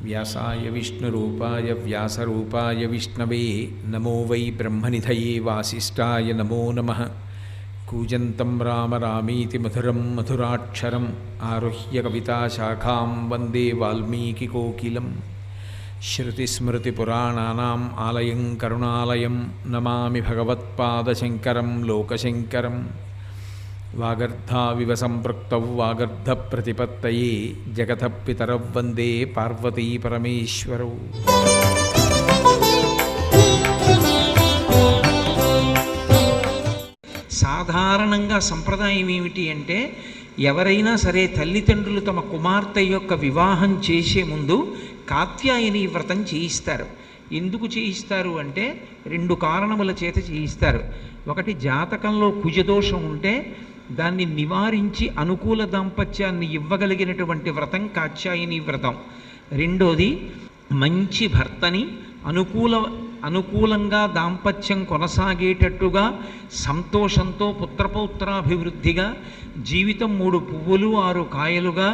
వ్యాసాయ విష్ణురూపాయ వ్యాసరూపాయ విష్ణవే నమో వై బ్రహ్మనిధయే వాసిష్ఠాయ నమో నమః. కూజంతం రామ రామీతి మధురం మధురాక్షరం ఆరుహ్య కవితాశాఖాం వందే వాల్మీకికోకిలం. శృతిస్మృతిపురాణానాం ఆలయం కరుణాలయం నమామి భగవత్పాదశంకరం లోకశంకరం. వాగర్ధావివ సంపృక్తౌ వాగర్ధప్రతిపత్తయే జగతః పితరౌ వందే పార్వతీ పరమేశ్వరౌ. సాధారణంగా సంప్రదాయం ఏమిటి అంటే, ఎవరైనా సరే తల్లిదండ్రులు తమ కుమార్తె యొక్క వివాహం చేసే ముందు కాత్యాయని వ్రతం చేయిస్తారు. ఎందుకు చేయిస్తారు అంటే, రెండు కారణముల చేత చేయిస్తారు. ఒకటి, జాతకంలో కుజదోషం ఉంటే దాన్ని నివారించి అనుకూల దాంపత్యాన్ని ఇవ్వగలిగినటువంటి వ్రతం కాత్యాయని వ్రతం. రెండోది, మంచి భర్తని అనుకూలంగా దాంపత్యం కొనసాగేటట్టుగా సంతోషంతో పుత్రపౌత్రాభివృద్ధిగా జీవితం 3 పువ్వులు 6 కాయలుగా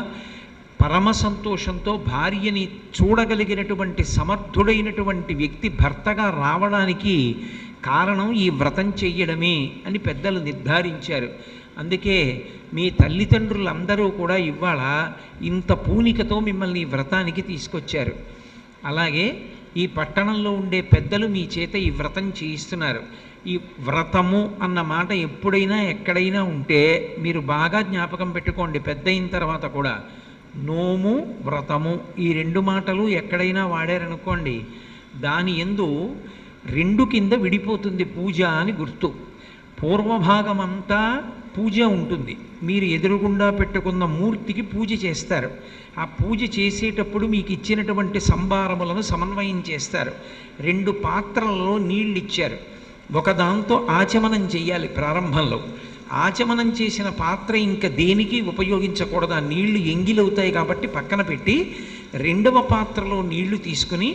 పరమ సంతోషంతో భార్యని చూడగలిగినటువంటి సమర్థుడైనటువంటి వ్యక్తి భర్తగా రావడానికి కారణం ఈ వ్రతం చెయ్యడమే అని పెద్దలు నిర్ధారించారు. అందుకే మీ తల్లిదండ్రులందరూ కూడా ఇవాళ ఇంత పూనికతో మిమ్మల్ని ఈ వ్రతానికి తీసుకొచ్చారు. అలాగే ఈ పట్టణంలో ఉండే పెద్దలు మీ చేత ఈ వ్రతం చేయిస్తున్నారు. ఈ వ్రతము అన్న మాట ఎప్పుడైనా ఎక్కడైనా ఉంటే మీరు బాగా జ్ఞాపకం పెట్టుకోండి. పెద్ద అయిన తర్వాత కూడా నోము వ్రతము ఈ 2 మాటలు ఎక్కడైనా వాడారనుకోండి, దాని యందు 2 కింద విడిపోతుంది పూజ అని గుర్తు. పూర్వభాగమంతా పూజ ఉంటుంది. మీరు ఎదురుగుండా పెట్టుకున్న మూర్తికి పూజ చేస్తారు. ఆ పూజ చేసేటప్పుడు మీకు ఇచ్చినటువంటి సంభారములను సమన్వయం చేస్తారు. 2 పాత్రలలో నీళ్ళు ఇచ్చారు. ఒకదాంతో ఆచమనం చెయ్యాలి. ప్రారంభంలో ఆచమనం చేసిన పాత్ర ఇంకా దేనికి ఉపయోగించకూడదు. ఆ నీళ్లు ఎంగిలవుతాయి కాబట్టి పక్కన పెట్టి 2వ పాత్రలో నీళ్లు తీసుకుని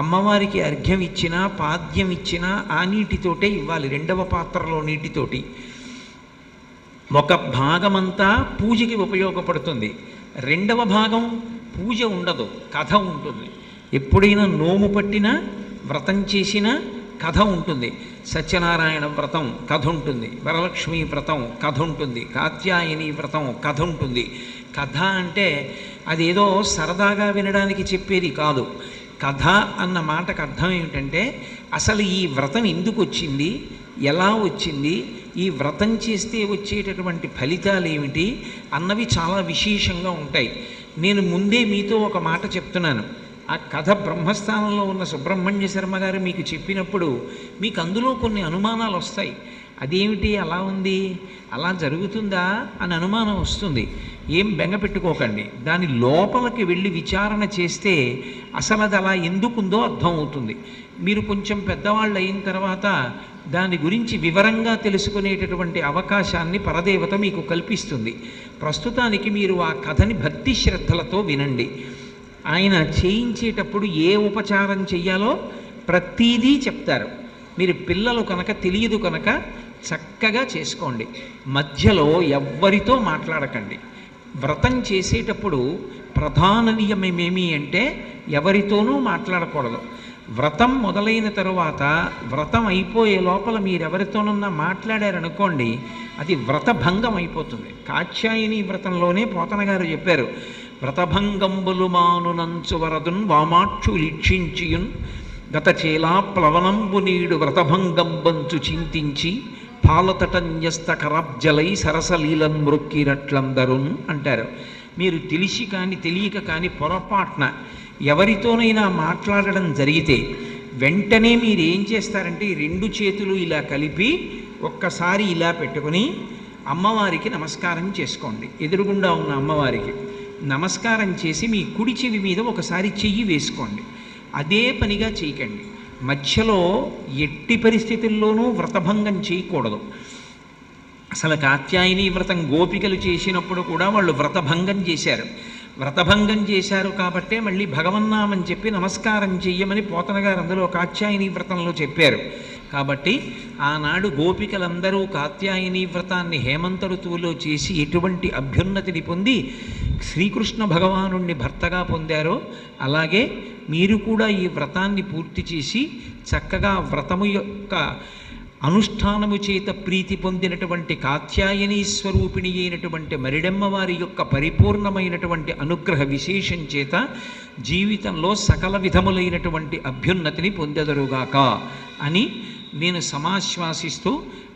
అమ్మవారికి అర్ఘ్యం ఇచ్చినా పాద్యం ఇచ్చినా ఆ నీటితోటే ఇవ్వాలి. 2వ పాత్రలో నీటితోటి ఒక భాగమంతా పూజకి ఉపయోగపడుతుంది. 2వ భాగం పూజ ఉండదు, కథ ఉంటుంది. ఎప్పుడైనా నోము పట్టినా వ్రతం చేసినా కథ ఉంటుంది. సత్యనారాయణ వ్రతం కథ ఉంటుంది, వరలక్ష్మి వ్రతం కథ ఉంటుంది, కాత్యాయని వ్రతం కథ ఉంటుంది. కథ అంటే అదేదో సరదాగా వినడానికి చెప్పేది కాదు. కథ అన్న మాటకు అర్థం ఏమిటంటే, అసలు ఈ వ్రతం ఎందుకు వచ్చింది, ఎలా వచ్చింది, ఈ వ్రతం చేస్తే వచ్చేటటువంటి ఫలితాలు ఏమిటి అన్నవి చాలా విశేషంగా ఉంటాయి. నేను ముందే మీతో ఒక మాట చెప్తున్నాను. ఆ కథ బ్రహ్మస్థానంలో ఉన్న సుబ్రహ్మణ్య శర్మ గారు మీకు చెప్పినప్పుడు మీకు అందులో కొన్ని అనుమానాలు వస్తాయి. అదేమిటి అలా ఉంది, అలా జరుగుతుందా అని అనుమానం వస్తుంది. ఏం బెంగ పెట్టుకోకండి. దాని లోపలికి వెళ్ళి విచారణ చేస్తే అసలు అది అలా ఎందుకుందో అర్థమవుతుంది. మీరు కొంచెం పెద్దవాళ్ళు అయిన తర్వాత దాని గురించి వివరంగా తెలుసుకునేటటువంటి అవకాశాన్ని పరదేవత మీకు కల్పిస్తుంది. ప్రస్తుతానికి మీరు ఆ కథని భక్తి శ్రద్ధలతో వినండి. ఆయన చేయించేటప్పుడు ఏ ఉపచారం చెయ్యాలో ప్రతీదీ చెప్తారు. మీరు పిల్లలు కనుక తెలియదు కనుక చక్కగా చేసుకోండి. మధ్యలో ఎవ్వరితో మాట్లాడకండి. వ్రతం చేసేటప్పుడు ప్రధాన నియమమేమి అంటే ఎవరితోనూ మాట్లాడకూడదు. వ్రతం మొదలైన తరువాత వ్రతం అయిపోయే లోపల మీరెవరితోనన్నా మాట్లాడారనుకోండి, అది వ్రతభంగం అయిపోతుంది. కాత్యాయని వ్రతంలోనే పోతన గారు చెప్పారు, వ్రతభంగంబులు మానునంచు వరదున్ వామాక్షు లీక్షించియున్ గత చేలా ప్లవనంబు నీడు వ్రతభంగంబంచు చింతించి పాలతటన్యస్త కరాబ్జలై సరసలీలన్ మృక్కిరట్లందరున్ అంటారు. మీరు తెలిసి కానీ తెలియక కానీ పొరపాటున ఎవరితోనైనా మాట్లాడడం జరిగితే వెంటనే మీరు ఏం చేస్తారంటే, 2 చేతులు ఇలా కలిపి ఒక్కసారి ఇలా పెట్టుకుని అమ్మవారికి నమస్కారం చేసుకోండి. ఎదురుగుండా ఉన్న అమ్మవారికి నమస్కారం చేసి మీ కుడి చెవి మీద ఒకసారి చెయ్యి వేసుకోండి. అదే పనిగా చేయకండి. మధ్యలో ఎట్టి పరిస్థితుల్లోనూ వ్రతభంగం చేయకూడదు. అసలు కాత్యాయని వ్రతం గోపికలు చేసినప్పుడు కూడా వాళ్ళు వ్రతభంగం చేశారు. వ్రతభంగం చేశారు కాబట్టే మళ్ళీ భగవన్నామం చెప్పి నమస్కారం చెయ్యమని పోతన గారు అందులో కాత్యాయని వ్రతంలో చెప్పారు. కాబట్టి ఆనాడు గోపికలందరూ కాత్యాయని వ్రతాన్ని హేమంత ఋతువులో చేసి ఎటువంటి అభ్యున్నతిని పొంది శ్రీకృష్ణ భగవానుణ్ణి భర్తగా పొందారో అలాగే మీరు కూడా ఈ వ్రతాన్ని పూర్తి చేసి చక్కగా వ్రతము యొక్క అనుష్ఠానము చేత ప్రీతి పొందినటువంటి కాత్యాయనీ స్వరూపిణి అయినటువంటి మరిడమ్మ వారి యొక్క పరిపూర్ణమైనటువంటి అనుగ్రహ విశేషం చేత జీవితంలో సకల విధములైనటువంటి అభ్యున్నతిని పొందెదరుగాక అని నేను సమాశ్వాసిస్తూ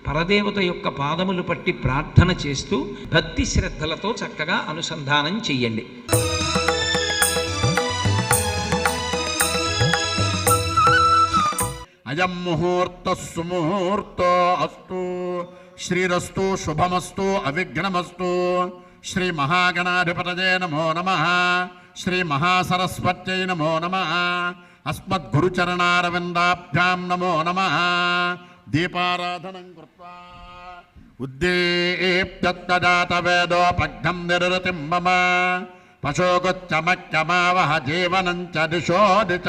పరదేవత యొక్క పాదములు పట్టి ప్రార్థన చేస్తూ భక్తి శ్రద్ధలతో చక్కగా అనుసంధానం చెయ్యండి. అయం ముహూర్త సుముహూర్తో అస్తు శ్రీరస్తు శుభమస్తు అవిఘ్నమస్తు. శ్రీ మహాగణాధిపతయే నమో నమః. శ్రీ మహాసరస్వత్యై నమో నమః. అస్మద్గురుచరణారవిందాభ్యాం నమో నమః. దీపారాధనం కృత్వా ఉద్దీప్యత్తజాత వేదోపఘ్నం నిరృతిం మమ పశోగుచ్చమక్యమావహ జీవనం చ దిశో దిశ.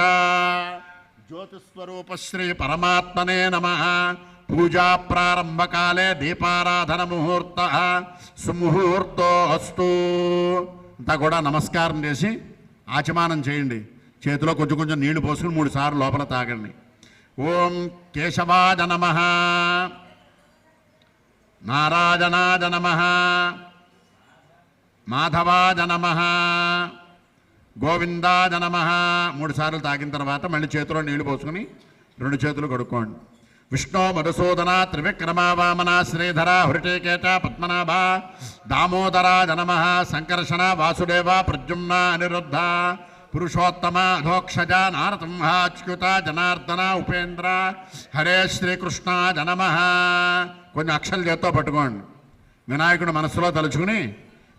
జ్యోతిస్వరూప శ్రీ పరమాత్మనే నమః. పూజా ప్రారంభకాలే దీపారాధన ముహూర్త సుముహూర్తో అస్తు. అంతా కూడా నమస్కారం చేసి ఆచమానం చేయండి. చేతిలో కొంచెం కొంచెం నీళ్లు పోసుకుని 3 సార్లు లోపల తాగండి. ఓం కేశవాయ నమః, నారాయణాయ నమః, మాధవాయ నమః, గోవిందాయ నమః. 3 సార్లు తాగిన తర్వాత మళ్ళీ చేతిలో నీళ్లు పోసుకుని 2 చేతులు కడుక్కోండి. విష్ణు మధుసూదన త్రివిక్రమ వామన శ్రీధర హృటికేట పద్మనాభ దామోదరాయ నమః. సంకర్షణ వాసుదేవ ప్రద్యుమ్న అనిరుద్ధ పురుషోత్తమ అధోక్షజ నారసింహ అచ్యుత జనార్దన ఉపేంద్ర హరే శ్రీకృష్ణాయ నమః. కొన్ని అక్షరాలు చేత్తో పట్టుకోండి. వినాయకుడు మనస్సులో తలుచుకుని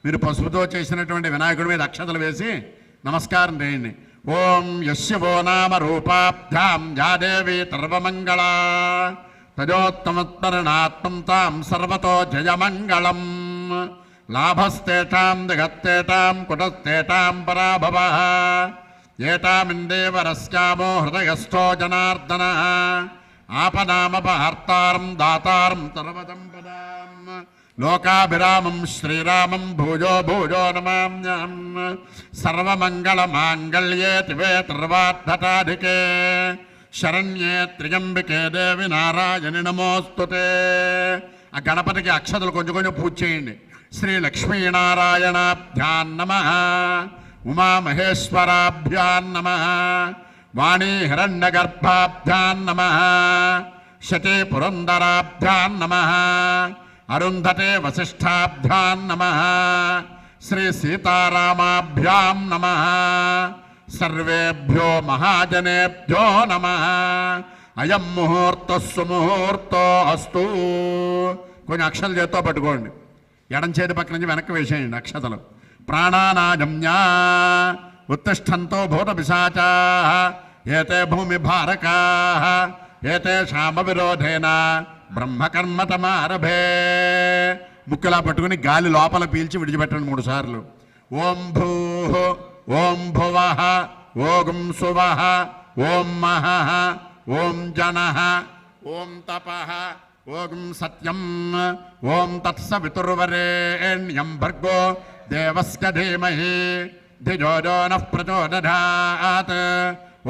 మీరు పసుపుతో చేసినటువంటి వినాయకుడి మీద అక్షతలు వేసి నమస్కారం చేయండి. ఓం యస్య వో నామ రూపాభ్యాం యాదేవి సర్వమంగళ తజోత్తమత్పరిణాత్మం తాం సర్వతో జయమంగళం. లాభస్తేషాం దిగత్తేషాం కుటస్తేషాం పరాభవః ఏషామిందేవరస్యామో హృదయస్థో జనార్దన ఆపనామపహర్తారం దాతారం సర్వసంపదాం లోకాభిరామం శ్రీరామం భూజో భూజో నమామ్యహం. సర్వమంగళమాంగళ్యే శివే సర్వార్థసాధికే శరణ్యే త్ర్యంబికే దేవి నారాయణి నమోస్తుతే. ఆ గణపతికి అక్షతలు కొంచెం కొంచెం పూజ చేయండి. శ్రీ లక్ష్మీనారాయణాభ్యాం నమః, ఉమామహేశ్వరాభ్యాం నమః, వాణీ హిరణ్యగర్భాభ్యాం నమః, శతే పురందరాభ్యాం నమః, అరుంధతే వసిష్ఠాభ్యాం నమః, శ్రీ సీతారామాభ్యాం నమః. సర్వేభ్యో మహాజనేభ్యో నమః. అయం ముహూర్త సుముహూర్తో అస్తు. కొన్ని అక్షతలు చేత్తో పట్టుకోండి. ఎడం చేతి పక్క నుంచి వెనక్కి వేసేయండి అక్షతలు. ప్రాణానాజమ్యా ఉత్తిష్టంతో భూత పిశాచా ఏతే భూమి భారకా ఏతే శామ విరోధేన బ్రహ్మకర్మతమారభే. ముక్కులా పట్టుకుని గాలి లోపల పీల్చి విడిచిపెట్టండి 3 సార్లు. ఓం భూ ఓం భువః ఓం సువః ఓం మహః ఓం జనః ఓం తపః ఓం సత్యం ఓం తత్సవితుర్వరేణ్యం భర్గో దేవస్య ధీమహి ధిజో యో నః ప్రచోదయాత్.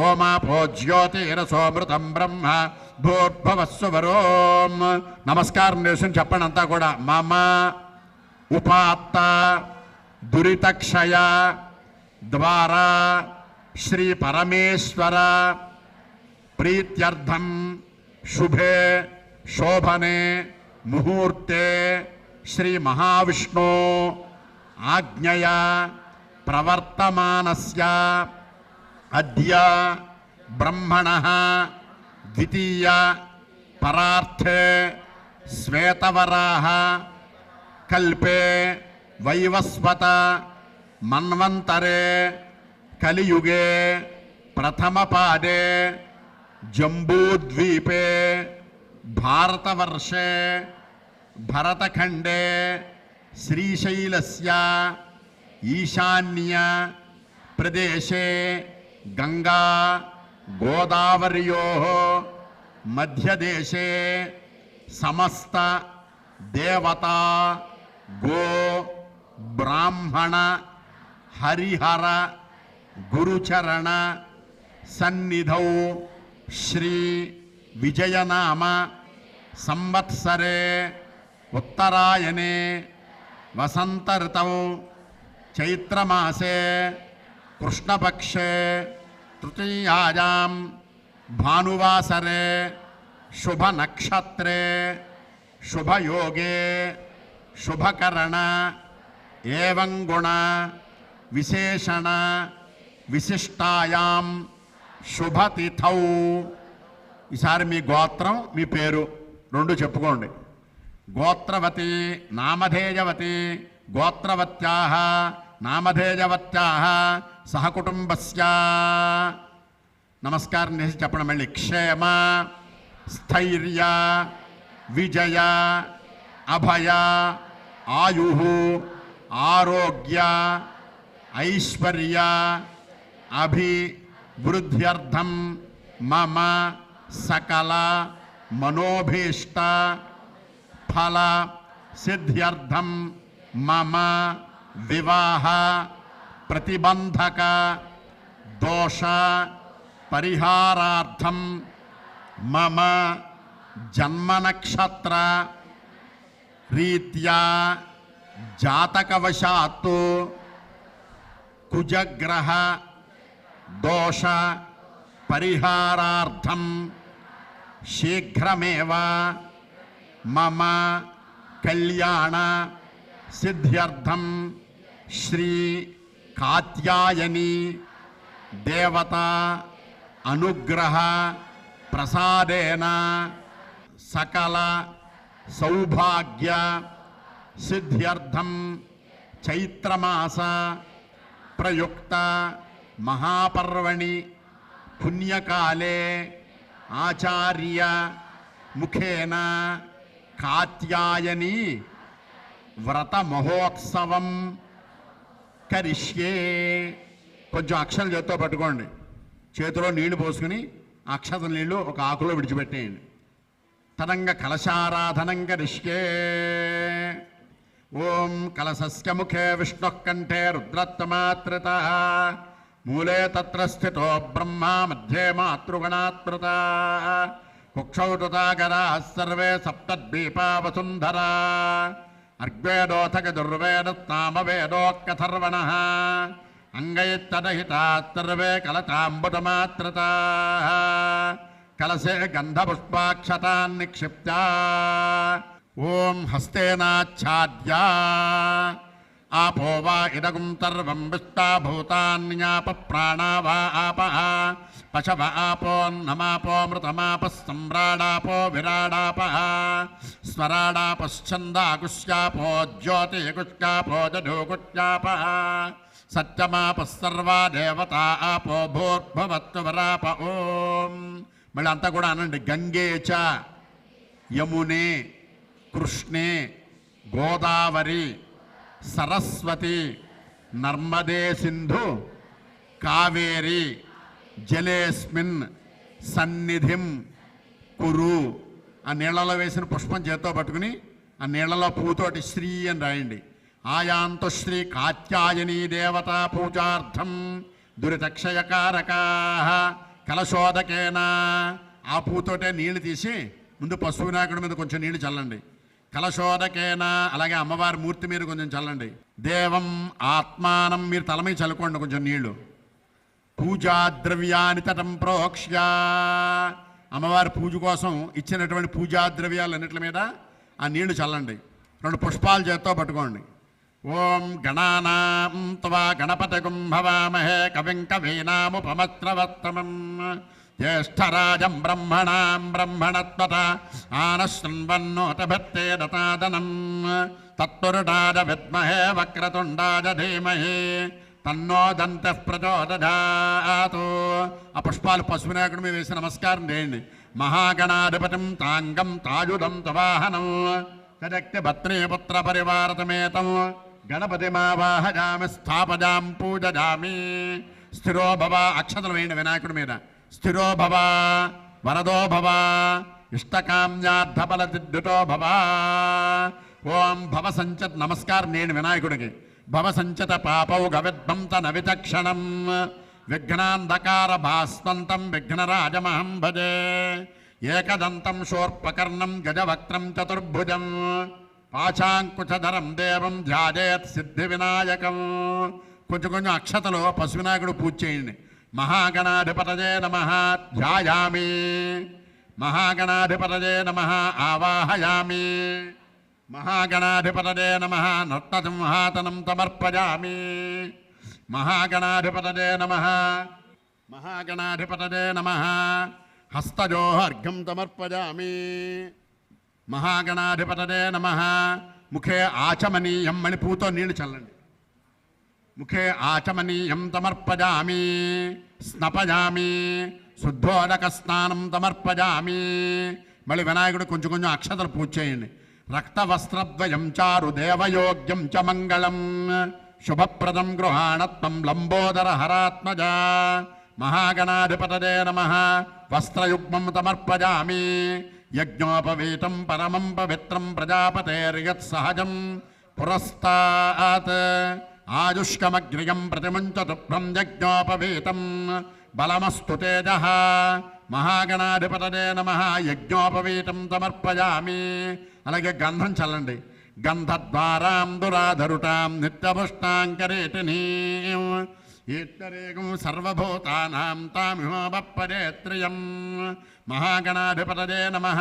ఓమాపో జ్యోతిరసోమృతం బ్రహ్మ భూర్భువస్సువరోం. నమస్కారం చేసి చెప్పండి అంతా కూడా. మమ ఉపాత్త దురితక్షయ ద్వారా శ్రీ పరమేశ్వర ప్రీత్యర్థం శుభే శోభనే ముహూర్తే శ్రీ మహావిష్ణు ఆజ్ఞయా ప్రవర్తమానస్య అద్య బ్రహ్మణః ద్వితీయ పరార్థే శ్వేతవరాహ కల్పే వైవస్వత మన్వంతరే కలియుగే ప్రథమపాదే జంబూద్వీపే భారతవర్షే భరతఖండే శ్రీశైలస్య ఈశాన్య ప్రదేశే గంగా గోదావర్యోః మధ్యదేశే సమస్త దేవతా గో బ్రాహ్మణ హరిహర గురుచరణ సన్నిధౌ శ్రీ విజయనామ సంవత్సరే ఉత్తరాయణే వసంత ఋతౌ చైత్రమాసే కృష్ణపక్షే తృతీయాయాం భానువాసరే శుభనక్షత్రే శుభయోగే శుభకరణ ఏవం గుణ విశేషణ విశిష్టాయాం శుభతిథౌ. ఈసారి మీ గోత్రం మీ పేరు రెండు చెప్పుకోండి. గోత్రవతి నామధేయవతి గోత్రవత్యాః నామధేయవత్యాః సహకుటుంబస్య. నమస్కారం చేసి చెప్పండి మళ్ళీ. క్షేమ స్థైర్య విజయ అభయ ఆయు ఆరోగ్య ఐశ్వర్య అభివృద్ధ్యర్థం మమ సకల మనోభీష్ట ఫల సిద్ధ్యర్థం మమ వివాహ ప్రతిబంధక దోష పరిహారార్థం మమ జన్మనక్షత్ర రీత్యా జాతకవశాత్తు కుజగ్రహ దోష పరిహారార్థం శీఘ్రమేవ మమ కళ్యాణ సిద్ధ్యర్థం శ్రీ కాత్యాయని దేవత అనుగ్రహ ప్రసాదేన సకల సౌభాగ్య సిద్ధ్యర్థం చైత్రమాస ప్రయుక్త మహాపర్వణి పుణ్యకాలే ఆచార్య ముఖేన కాత్యాయని వ్రత మహోత్సవం కరిష్యే. కొంచెం అక్షరం చేత్తో పట్టుకోండి. చేతిలో నీళ్లు పోసుకుని అక్షత నీళ్లు ఒక ఆకులో విడిచిపెట్టేయండి. తదంగ కలశారాధనం కరిష్యే. ఓం కలశస్య ముఖే విష్ణుః కంఠే రుద్రత్వమాత్రిత మూలే తత్ర స్థితో బ్రహ్మ మధ్యే మాతృగణాత్మృత కుక్షౌ తుతాగరాः సర్వే సప్తద్వీపా వసుంధరా అర్గ్వేదోథక దుర్వేదస్తామవేదోక్కథర్వణः అంగైత్తదహితాः సర్వే కలతాంబుతమాత్రతాः కలశే గంధపుష్పాక్షతాన్ నిక్షిప్తా ఓం హస్తేనాచ్ఛాద్యా आपो वा इदगुं सर्वं विष्टाभूतान्याप प्राणा वा आपः पशव आपोन्नमापोऽमृतमापः सम्राडापो विराडापः स्वराडापश्छन्दाकुश्यापो ज्योतिकुश्यापो जधूकुश्यापः सत्यमापः सर्वा देवता आपो भूर्भुवत्वराप ओं मళ్ళీ అంతా కూడా అనండి. గంగే చ యమునే కృష్ణే గోదావరి సరస్వతి నర్మదే సింధు కావేరి జలేస్మిన్ సన్నిధిం కురు. ఆ నీళ్లలో వేసిన పుష్పం చేత్తో పట్టుకుని ఆ నీళ్లలో పూతోటి శ్రీ అని రాయండి. ఆయాంతు శ్రీ కాత్యాయనీ దేవతా పూజార్థం దురితక్షయకారకా కలశోదకేన. ఆ పూతోటే నీళ్లు తీసి ముందు పశువు వినాయకుడి మీద కొంచెం నీళ్లు చల్లండి. కలశోదకేన అలాగే అమ్మవారి మూర్తి మీద కొంచెం చల్లండి. దేవం ఆత్మానం మీరు తల మీద చల్లుకోండి కొంచెం నీళ్లు. పూజా ద్రవ్యాన్ని తటం ప్రోక్ష్య. అమ్మవారి పూజ కోసం ఇచ్చినటువంటి పూజా ద్రవ్యాలన్నిటి మీద ఆ నీళ్లు చల్లండి. 2 పుష్పాలు చేత్తో పట్టుకోండి. ఓం గణానాం త్వా గణపతిగుం భవామహే కవిం కవీనాముపమస్రవత్తమం జ్యేష్ఠరాజం బ్రహ్మణాం బ్రహ్మణత్వత ఆనశృణ్వన్నోతభత్తే దతాదనం తత్పురుషాయ విద్మహే వక్రతుండాయ ధీమహి తన్నో దంతః ప్రచోదయాత్. ఆ పుష్పాలు పశువినాయకుడి మీద వేసి నమస్కారం చేయండి. మహాగణాధిపతిం తాంగం తాయుధం తవాహనం తదక్తి భత్రీపుత్ర పరివారతమేతం గణపతిమావాహయామి స్థాపజాం పూజయామి. స్థిరో భవ. అక్షతలు వేయండి వినాయకుడి మీద. స్థిరో భవ వరదో భవ ఇష్టకామ్యార్థఫలసిద్ధితో భవ. ఓం భవ సంచత్. నమస్కారం నేను వినాయకుడికి. భవసంచిత పాపౌ గవిద్వంతన విచక్షణం విఘ్నాంధకార భాస్వంతం విఘ్నరాజమహం భజే ఏకదంతం శూర్పకర్ణం గజవక్త్రం చతుర్భుజం పాశాంకుశధరం దేవం ధ్యాయేత్ సిద్ధి వినాయకం. కొంచెం అక్షతలో పశువినాయకుడు పూజ చేయండి. మహాగణాధిపతయే నమః ధ్యాయామి, మహాగణాధిపతయే నమః ఆవాహయామి, మహాగణాధిపతయే నమః నర్తసింహాసనం సమర్పయామి, మహాగణాధిపతయే నమః, మహాగణాధిపతయే నమః హస్తజోహర్ఘ్యం సమర్పయామి, మహాగణాధిపతయే నమః. ముఖే ఆచమనీయం మణిపూతో నీళ్లు చల్లండి. ముఖే ఆచమనీయం సమర్పయామి, స్నపయామి, శుద్ధోదక స్నానం సమర్పయామి. మళ్ళీ వినాయకుడు కొంచెం అక్షతలు పూజ చేయండి. రక్తవస్త్రద్వయం చారు దేవయోగ్యం చ మంగళం శుభప్రదం గృహాణత్వం లంబోదర హరాత్మజ. మహాగణాధిపతయే నమః వస్త్రయుగ్మం సమర్పయామి, యజ్ఞోపవీతం పరమం పవిత్రం ప్రజాపతేర్యత్ సహజం పురస్తాత్ ఆయుష్కమగ్నియం ప్రతిముంచతుభ్రం యజ్ఞోపవీతం బలమస్తు తేజః. మహాగణాధిపతయే నమః యజ్ఞోపవీతం సమర్పయామి. అలాగే గంధం చల్లండి. గంధద్వారాం దురాధరుటాం నిత్యపుష్టాంకరేటినీం ఈశ్వరేకం సర్వభూతానాం తామిహోపరేత్రియం. మహాగణాధిపతయే నమః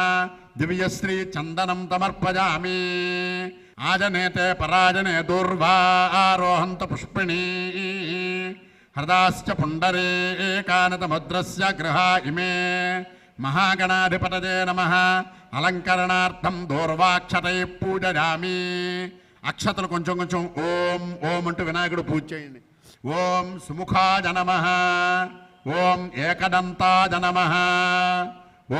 దివ్యశ్రీ చందనం సమర్పయామి. ఆజనేతే పరాజనే దూర్వా ఆరోహంత పుష్పిణీ హృదాశ్చ పుండరీకానతముద్రస్య గృహా ఇమే. మహాగణాధిపతయే నమః అలంకరణార్థం దూర్వాక్షతై పూజయామి. అక్షతలు కొంచెం ఓం ఓం అంటూ వినాయకుడు పూజ చేయండి. ఓం సుముఖాయ నమః, ఓం ఏకదంతాయ నమః,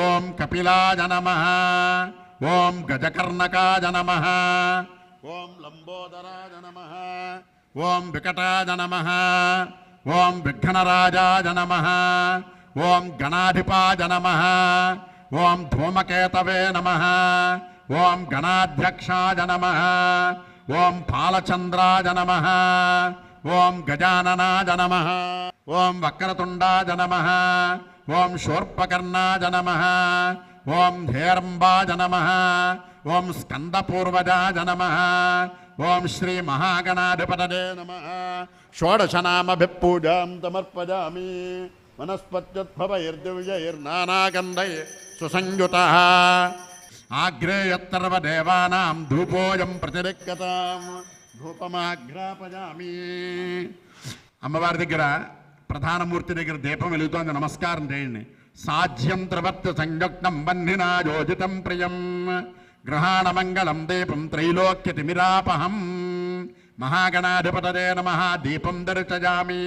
ఓం కపిలాయ నమః, ఓం గజకర్ణకాయ నమః, ఓం లంబోదరాయ నమః, ఓం వికటాయ నమః, ఓం విఘ్నరాజాయ నమః, ఓం గణాధిపాయ నమః, ఓం ధూమకేతవే నమః, ఓం గణాధ్యక్షాయ నమః, ఓం పాలచంద్రాయ నమః, ఓం గజాననాయ నమః, ఓం వక్రతుండాయ నమః, ఓం శూర్పకర్ణాయ నమః, ఓం హేరంబాయ నమః, ఓం స్కందపూర్వజాయ నమః, ఓం శ్రీ మహాగణాధిపతయే నమః. షోడశనామభిపూజాం సమర్పయామి. వనస్పత్యుద్భవైర్దివ్యైర్నానాగంధై సుసంయుతః ఆగ్రేయత్తర్వదేవానాం ధూపోయం ప్రతిరిక్తతాం ధూపమాఘ్రాపయామి. అమ్మవారి దగ్గర ప్రధానమూర్తి దగ్గర దీపం వెలుగుతోంది. నమస్కారం చేయండి. సాధ్యం త్రివర్త సంయుక్తం బంధినా యోజితం ప్రియం గ్రహాణమంగళం దీపం త్రైలోక్యతిమిరాపహం. మహాగణాధిపతయే నమః దీపం దర్శయామి.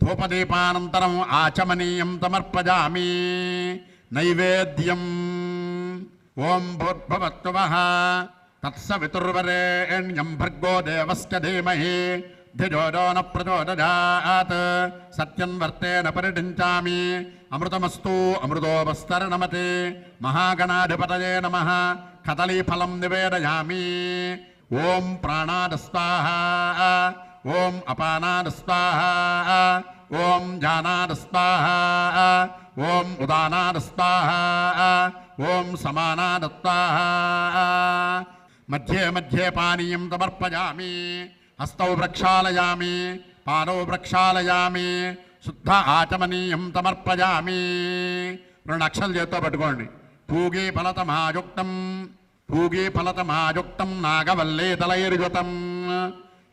ధూపదీపానంతరం ఆచమనీయం సమర్పయామి. నైవేద్యం ఓం భూర్భువస్సువః తత్సవితుర్వరేణ్యం భర్గో దేవస్య ధీమహి ధిజో న ప్రచోదయాత్. సత్యం వర్తేన పరిడించామి. అమృతమస్తు అమృతోపస్తరణమతే. మహాగణాధిపతయే నమః కదలీఫలం నివేదయామి. ఓం ప్రాణాద స్వాహ, ఓం అపానాద స్వాహ, ఓం జానాద స్వాహ, ఓం ఉదానాద స్వాహ, ఓం సమానాద స్వాహ. మధ్యే మధ్యే పానీయం సమర్పయామి. హస్తౌ ప్రక్షాళయామి, పాదౌ ప్రక్షాళయామి. శుద్ధ ఆచమనీయం సమర్పయామి. రెండు అక్షలు చేత్తో పట్టుకోండి. పూగీ ఫలతమాయుక్తం, పూగీ ఫలతమాయుక్తం నాగవల్లేదలైర్యుతం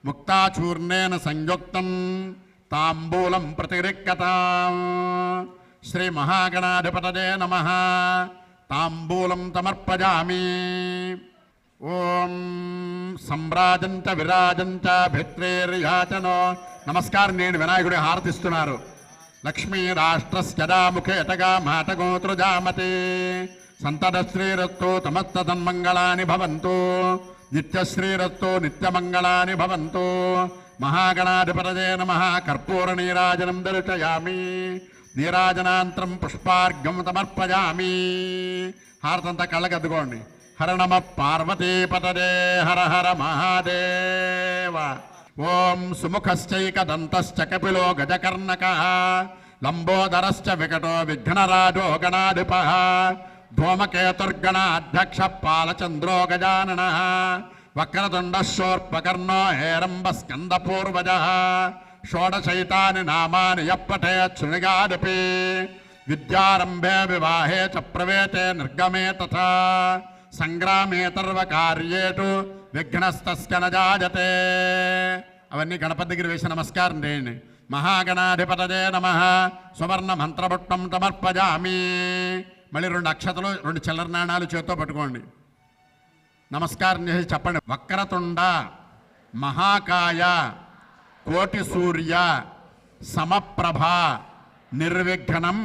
ముక్తాచూర్ణేన సంయుక్తం తాంబూలం ప్రతిరిక్తతాం. శ్రీ మహాగణాధిపతయే నమః తాంబూలం సమర్పయామి. ఓం సంరాజంచ విరాజంచ భిత్రేర్యాచనో. నమస్కారం నేను వినాయకుడి హారతిస్తున్నారు. లక్ష్మీ రాష్ట్రస్యదాముఖేటగా మాటగోత్రుజామతే. సంతతశ్రీరస్తో తమస్త సన్మంగళాని భవంతు. నిత్యశ్రీరస్తో నిత్యమంగళాని భవంతు. మహాగణాధిపతయే నమః కర్పూర నీరాజనం దర్శయామి. నీరాజనాంతరం పుష్పార్ఘ్యం సమర్పయామి. హారతంతా కళ్ళకద్దుకోండి. హర నమ పార్వతీపతయే హర హర మహాదేవ. ఓం సుముఖశ్చైకదంతశ్చ కపిలో గజకర్ణకః లంబోదరశ్చ వికటో విఘ్నరాజో గణాధిపః ధూమకేతుర్గణాధ్యక్ష పాలచంద్రో గజాననః వక్రతుండశూర్పకర్ణో హేరంబస్కందపూర్వజः షోడశైతాని నామాని యప్పఠేత్ శృణుగాదపి విద్యారంభే వివాహే చ ప్రవేతే నిర్గమే తథా సంగ్రామే తర్వకార్యేటు విఘ్నస్తస్య న జాయతే. అవన్నీ గణపతి దగ్గర వేసి నమస్కారం చేయండి. మహాగణాధిపతయే నమః సువర్ణ మంత్రపుట్టం సమర్పజామి. మళ్ళీ 2 అక్షతలు 2 చిల్లర నాణాలు చేత్తో పట్టుకోండి. నమస్కారం చేసి చెప్పండి. వక్రతుండ మహాకాయ కోటి సూర్య సమప్రభ నిర్విఘ్నం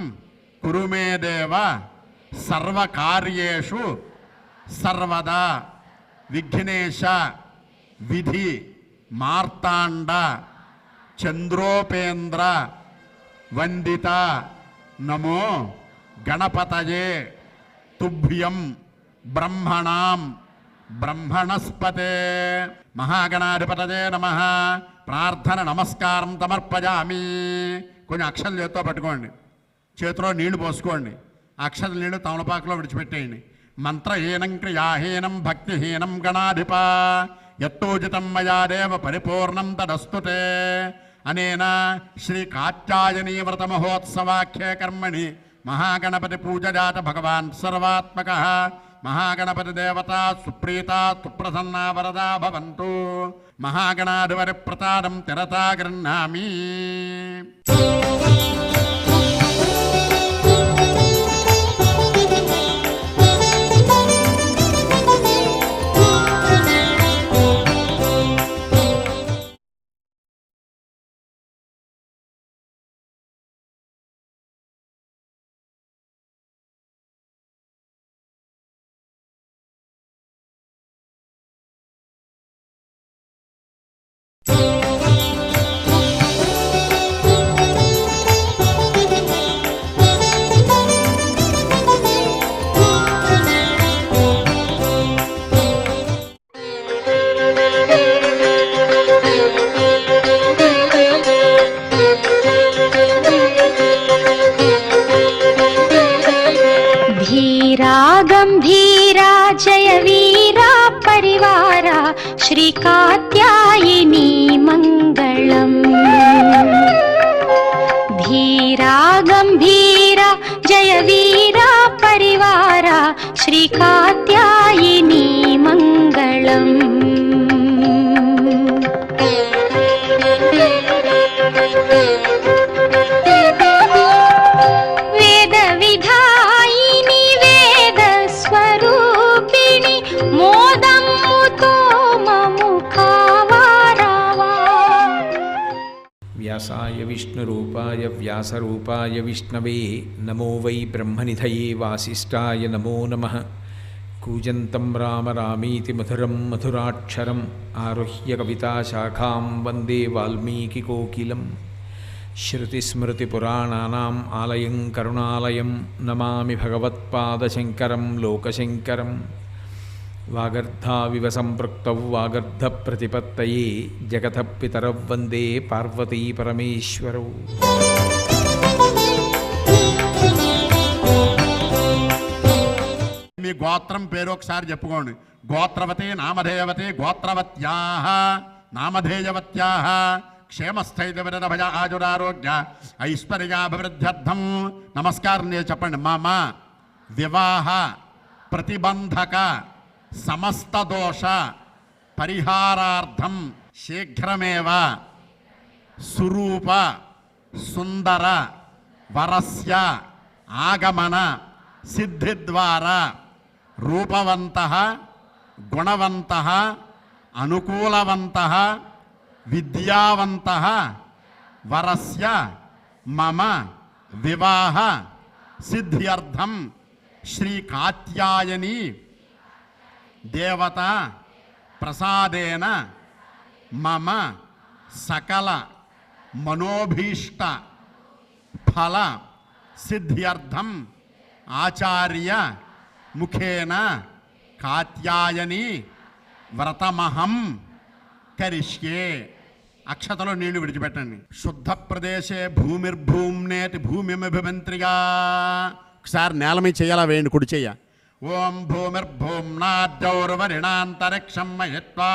కురు మే దేవ సర్వకార్యేషు సర్వదా విఘ్నేశ విధి మార్తాండ చంద్రోపేంద్ర వందిత నమో గణపతయే తుభ్యం బ్రహ్మణాం బ్రహ్మణస్పతే. మహాగణాధిపతయే నమః. ప్రార్థన నమస్కారం సమర్పజామి. కొంచెం అక్షతలు చేత్తో పట్టుకోండి. చేతిలో నీళ్లు పోసుకోండి. అక్షతల నీళ్లు తమలపాకులో విడిచిపెట్టేయండి. మంత్రహీనం క్రియాహీనం భక్తిహీనం గణాధిప యత్తోజితం మయా దేవ పరిపూర్ణం తదస్తుతే. అనేన శ్రీ కాత్యాయనీ వ్రత మహోత్సవాఖ్యే కర్మణి మహాగణపతి పూజజాత భగవాన్ సర్వాత్మక మహాగణపతి దేవత సుప్రీత సుప్రసన్నా వరదా భవంతు. మహాగణాధిపతి ప్రసాదం తిరతా గృహ్ణామి. गंभीरा जय वीरा परिवारा श्री कात्यायिनी मंगलम्. धीरा गंभीरा जय वीरा परिवारा श्री कात्यायिनी मंगलम्. वेद विधायिनी वेद स्वरूपिणी मोदम्मुतो ममुखावारावा. व्यासाय विष्णुरूपाय व्यासरूपाय विष्णवे नमो वै ब्रह्मनिधये वासिष्ठाय नमो नमः. कूजन्तं राम रामीति मधुरं मधुराक्षरम् आरुह्य कविताशाखां वन्दे वाल्मीकिकोकिलं. श्रुतिस्मृतिपुराणानाम् आलयं करुणालयं नमामि भगवत्पादशङ्करं लोकशङ्करं. वागर्धाविव सम्पृक्तौ वागर्धप्रतिपत्तये जगतः पितरौ वन्दे पार्वतीपरमेश्वरौ. మీ గోత్రం పేరు ఒకసారి చెప్పుకోండి. గోత్రవతి నామధేయవతి గోత్రవత్యాః నామధేయవత్యాః క్షేమస్థైర్యవిరభయ ఆజురారోగ్య ఐశ్వర్యాభివృద్ధ్యర్థం నమస్కారం చేసి చెప్పండి. మమ వివాహ ప్రతిబంధక సమస్త దోష పరిహారార్థం శీఘ్రమేవ సురూప సుందర వరస్య ఆగమన సిద్ధి ద్వారా రూపవంతః గుణవంతః అనుకూలవంతః విద్యావంతః వరస్య మమ వివాహ సిద్ధ్యర్థం శ్రీ కాత్యాయని దేవత ప్రసాదేన మమ సకల మనోభీష్ట ఫల సిద్ధ్యర్థం ఆచార్య ముఖేన కాత్యాయని వ్రతమహం కరిష్యే. అక్షతలో నీళ్లు విడిచిపెట్టండి. శుద్ధ ప్రదేశే భూమిర్భూమ్నేతి భూమిమభిమంత్రిగా. ఒకసారి నేల మీద చేయాలా వేయండి, కుడి చెయ్య. ఓం భూమిర్భూమ్నాద్యౌర్వరిణాంతరిక్షం మహిత్వా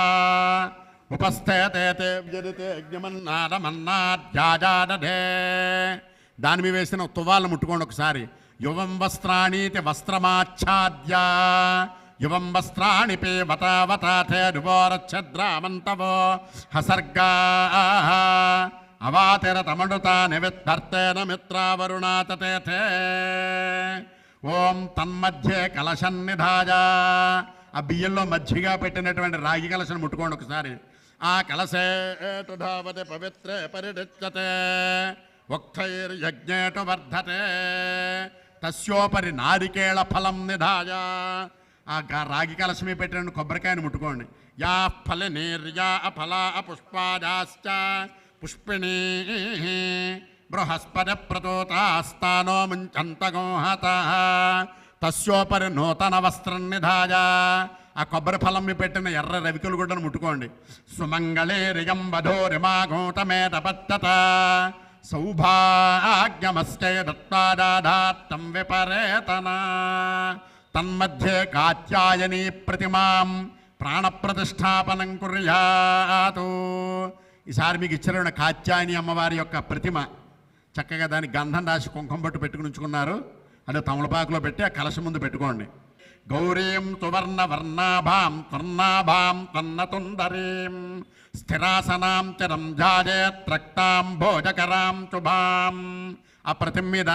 ఉపస్థేతే యజ్ఞమన్నాదమన్నాద్యాజాదధే. దాని మీద వేసిన తువ్వాలను ముట్టుకోండి ఒకసారి. యువం వస్త్రాణీతి వస్త్రమాచ్ఛాద్య యువం వస్త్రాణి పేవతావతాథే రువోరచ్ఛద్రామంతవో హసర్గా అవాతిరతమడుతా నివిద్ధర్తేన మిత్రావరుణాతతే. ఓం తన్మధ్యే కలశన్నిధాయ. ఆ బియ్యంలో మధ్యగా పెట్టినటువంటి రాగి కలశను ముట్టుకోండి ఒకసారి. ఆ కలశే ధావతే పవిత్రే పరిడిచ్యతే వక్తైర్యజ్ఞేటు వర్ధతే తస్యోపరి నారికేళ ఫలం నిధాయ. ఆ రాగి కలశమే పెట్టిన కొబ్బరికాయను ముట్టుకోండి. యా ఫల నీర్యా ఫలా పుష్పాదాశ్చ పుష్పిణీ బృహస్పతి ప్రతోతాస్తానో ముంచంతగోహత తస్యోపరి నూతన వస్త్రం నిధాయ. ఆ కొబ్బరి ఫలం మీ పెట్టిన ఎర్ర రవికలు గుడ్డను ముట్టుకోండి. సుమంగళే రియం వధోరిమాఘోతమేతపత్తత సౌభాగ్యమస్తే దత్వాదాధాత్తం విపరేతన. తన్మధ్యే కాత్యాయనీ ప్రతిమాం ప్రాణప్రతిష్టాపనం కుర్యాతు. ఈసారి మీకు ఇచ్చిన కాత్యాయని అమ్మవారి యొక్క ప్రతిమ చక్కగా దానికి గంధం రాసి కుంకుమ బొట్టు పెట్టుకుని ఉంచుకున్నారు. అదే తమలపాకులో పెట్టి ఆ కలశం ముందు పెట్టుకోండి. గౌరీం సువర్ణ వర్ణాభాం త్వర్ణాభాం తన్నతుందరీం స్థిరాసనాం చరం జాజేత్రక్తాం భోజకరాం శుభాం. ఆ ప్రతిమ మీద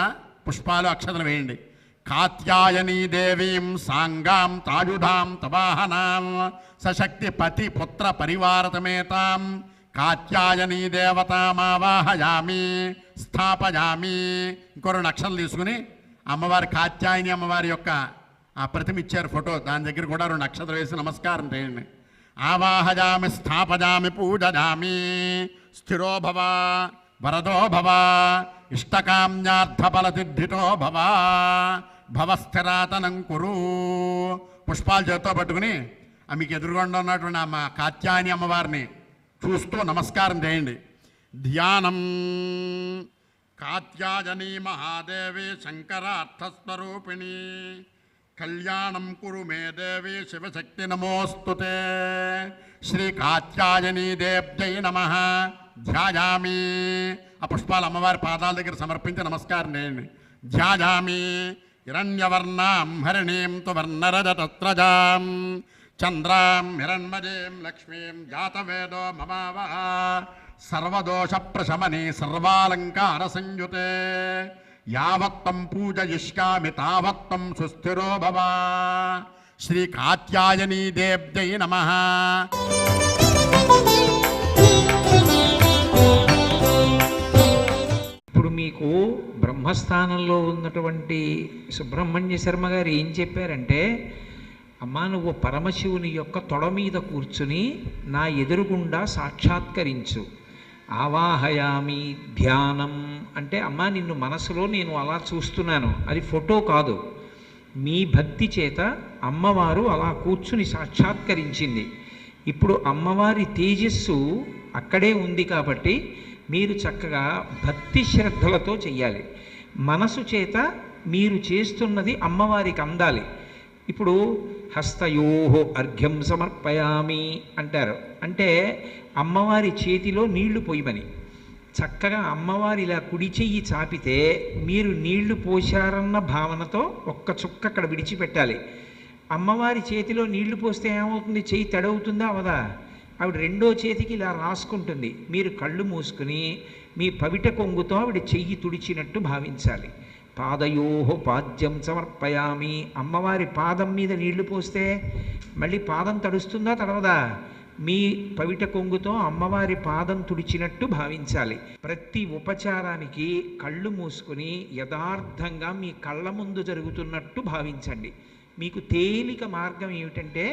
పుష్పాలు అక్షతలు వేయండి. కాత్యాయనీ దేవీం సాంగాం తాయుధాం తవాహనాం సశక్తి పతి పుత్ర పరివారతమేతాం కాత్యాయనీ దేవతామావాహయామి స్థాపయామి. ఇంకో 2 అక్షరాలు తీసుకుని అమ్మవారి కాత్యాయని అమ్మవారి యొక్క ఆ ప్రతిమ ఇచ్చారు ఫోటో, దాని దగ్గర కూడా 2 అక్షరాలు వేసి నమస్కారం చేయండి. ఆవాహయామి స్థాపయామి పూజయామి. స్థిరో భవ వరదో భవ ఇష్టకామ్యార్థఫలసిద్ధితో భవ భవస్థిరాతనం కురు. పుష్పాలు చేత్తో పట్టుకుని మీకు ఎదురుకుండా ఉన్నటువంటి అమ్మ కాత్యాయని అమ్మవారిని చూస్తూ నమస్కారం చేయండి. ధ్యానం. కాత్యాయని మహాదేవి శంకరార్థస్వరూపిణి కళ్యాణం కురు మే దేవి శివశక్తి నమోస్తుతే. శ్రీ కాత్యాయనీ దేవ్యై నమః. ధ్యాయామి. ఆ పుష్పాలు అమ్మవారి పాదాల దగ్గర సమర్పించి నమస్కారం చేయండి. ధ్యాయామి. హిరణ్యవర్ణాం హరిణీం తు వర్ణరజతత్రజాం చంద్రాం హిరణ్మయీం లక్ష్మీం జాతవేదో మమావహ సర్వదోష ప్రశమనే సర్వాలంకార సంయుతే. యావత్తం పూజయిష్యామి తావత్తం సుస్థిరో భవ. శ్రీ కాత్యాయనీ దేవ్యై నమః. ఇప్పుడు మీకు బ్రహ్మస్థానంలో ఉన్నటువంటి సుబ్రహ్మణ్య శర్మ గారు ఏం చెప్పారంటే, అమ్మా నువ్వు పరమశివుని యొక్క తొడ మీద కూర్చుని నా ఎదురుగుండా సాక్షాత్కరించు. ఆవాహయామి ధ్యానం అంటే అమ్మా నిన్ను మనసులో నేను అలా చూస్తున్నాను, అది ఫోటో కాదు. మీ భక్తి చేత అమ్మవారు అలా కూర్చుని సాక్షాత్కరించింది. ఇప్పుడు అమ్మవారి తేజస్సు అక్కడే ఉంది కాబట్టి మీరు చక్కగా భక్తి శ్రద్ధలతో చెయ్యాలి. మనసు చేత మీరు చేస్తున్నది అమ్మవారికి అందాలి. ఇప్పుడు హస్తయోహో అర్ఘ్యం సమర్పయామి అంటారు, అంటే అమ్మవారి చేతిలో నీళ్లు పోయమని. చక్కగా అమ్మవారి ఇలా కుడి చెయ్యి చాపితే మీరు నీళ్లు పోశారన్న భావనతో ఒక్క చుక్క అక్కడ విడిచిపెట్టాలి. అమ్మవారి చేతిలో నీళ్లు పోస్తే ఏమవుతుంది? చెయ్యి తడవుతుందా అవదా? ఆవిడ 2వ చేతికి ఇలా రాసుకుంటుంది. మీరు కళ్ళు మూసుకుని మీ పవిట కొంగుతో ఆవిడ చెయ్యి తుడిచినట్టు భావించాలి. పాదయోహో పాద్యం సమర్పయామి. అమ్మవారి పాదం మీద నీళ్లు పోస్తే మళ్ళీ పాదం తడుస్తుందా తడవదా? మీ పవిట కొంగుతో అమ్మవారి పాదం తుడిచినట్టు భావించాలి. ప్రతి ఉపచారానికి కళ్ళు మూసుకుని యథార్థంగా మీ కళ్ళ ముందు జరుగుతున్నట్టు భావించండి. మీకు తేలిక మార్గం ఏమిటంటే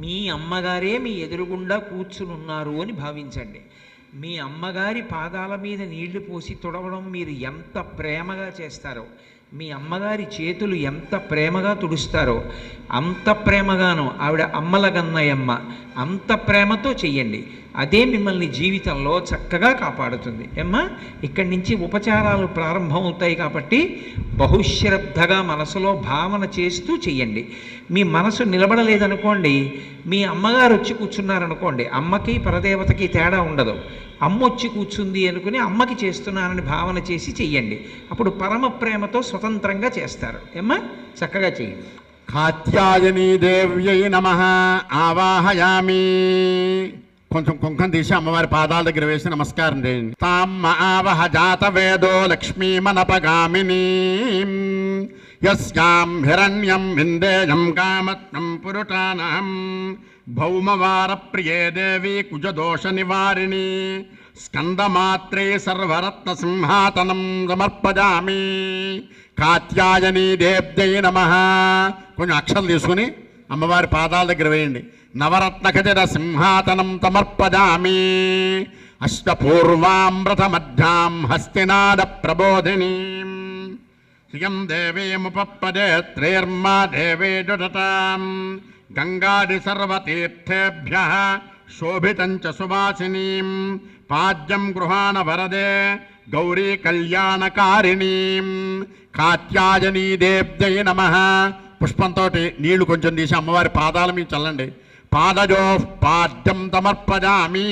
మీ అమ్మగారే మీ ఎదురుగుండా కూర్చునున్నారు అని భావించండి. మీ అమ్మగారి పాదాల మీద నీళ్లు పోసి తుడవడం మీరు ఎంత ప్రేమగా చేస్తారో, మీ అమ్మగారి చేతులు ఎంత ప్రేమగా తుడుస్తారో అంత ప్రేమగాను ఆవిడ అమ్మల గన్నయమ్మ అంత ప్రేమతో చెయ్యండి. అదే మిమ్మల్ని జీవితంలో చక్కగా కాపాడుతుంది. ఏమ్మా, ఇక్కడి నుంచి ఉపచారాలు ప్రారంభమవుతాయి కాబట్టి బహుశ్రద్ధగా మనసులో భావన చేస్తూ చెయ్యండి. మీ మనసు నిలబడలేదనుకోండి, మీ అమ్మగారు వచ్చి కూర్చున్నారనుకోండి, అమ్మకి పరదేవతకి తేడా ఉండదు. అమ్మ వచ్చి కూర్చుంది అనుకుని అమ్మకి చేస్తున్నానని భావన చేసి చెయ్యండి. అప్పుడు పరమ ప్రేమతో స్వతంత్రంగా చేస్తారు. ఏమ్మా, చక్కగా చెయ్యండి. కాత్యాయనీ దేవ్యై నమః ఆవాహయామి. కొంచెం కుంకం తీసి అమ్మవారి పాదాల దగ్గర వేసి నమస్కారం చేయండి. తామ్మ ఆవహ జాత వేదో లక్ష్మీమనపగామినీ యస్యాం హిరణ్యం విందేయం కామత్వం పురుటానహం భౌమవార ప్రియే దేవి కుజదోష నివారిణి స్కందమాత్రే సర్వరత్న సింహాతనం సమర్పజామి. కాత్యాయనీ దేవ్యై నమః. కొంచెం అక్షరాలు తీసుకుని అమ్మవారి పాదాల దగ్గర వేయండి. నవరత్న ఖచిత సింహాతనం సమర్పజామి. అష్టపూర్వామృతమధ్యాం హస్తినాద ప్రబోధినీం శ్రియం దేవీముపపదే త్రైర్మా దేవే జుటతాం గంగాది సర్వతీర్థేభ్యః శోభితం చ సువాసినీం పాద్యం గృహాణ వరదే గౌరీ కళ్యాణకారిణీం. కాత్యాయనీ దేవ్యై నమః. పుష్పంతో నీళ్లు కొంచెం తీసి అమ్మవారి పాదాల మీద చల్లండి. పాదజో పాద్యం సమర్పజామి.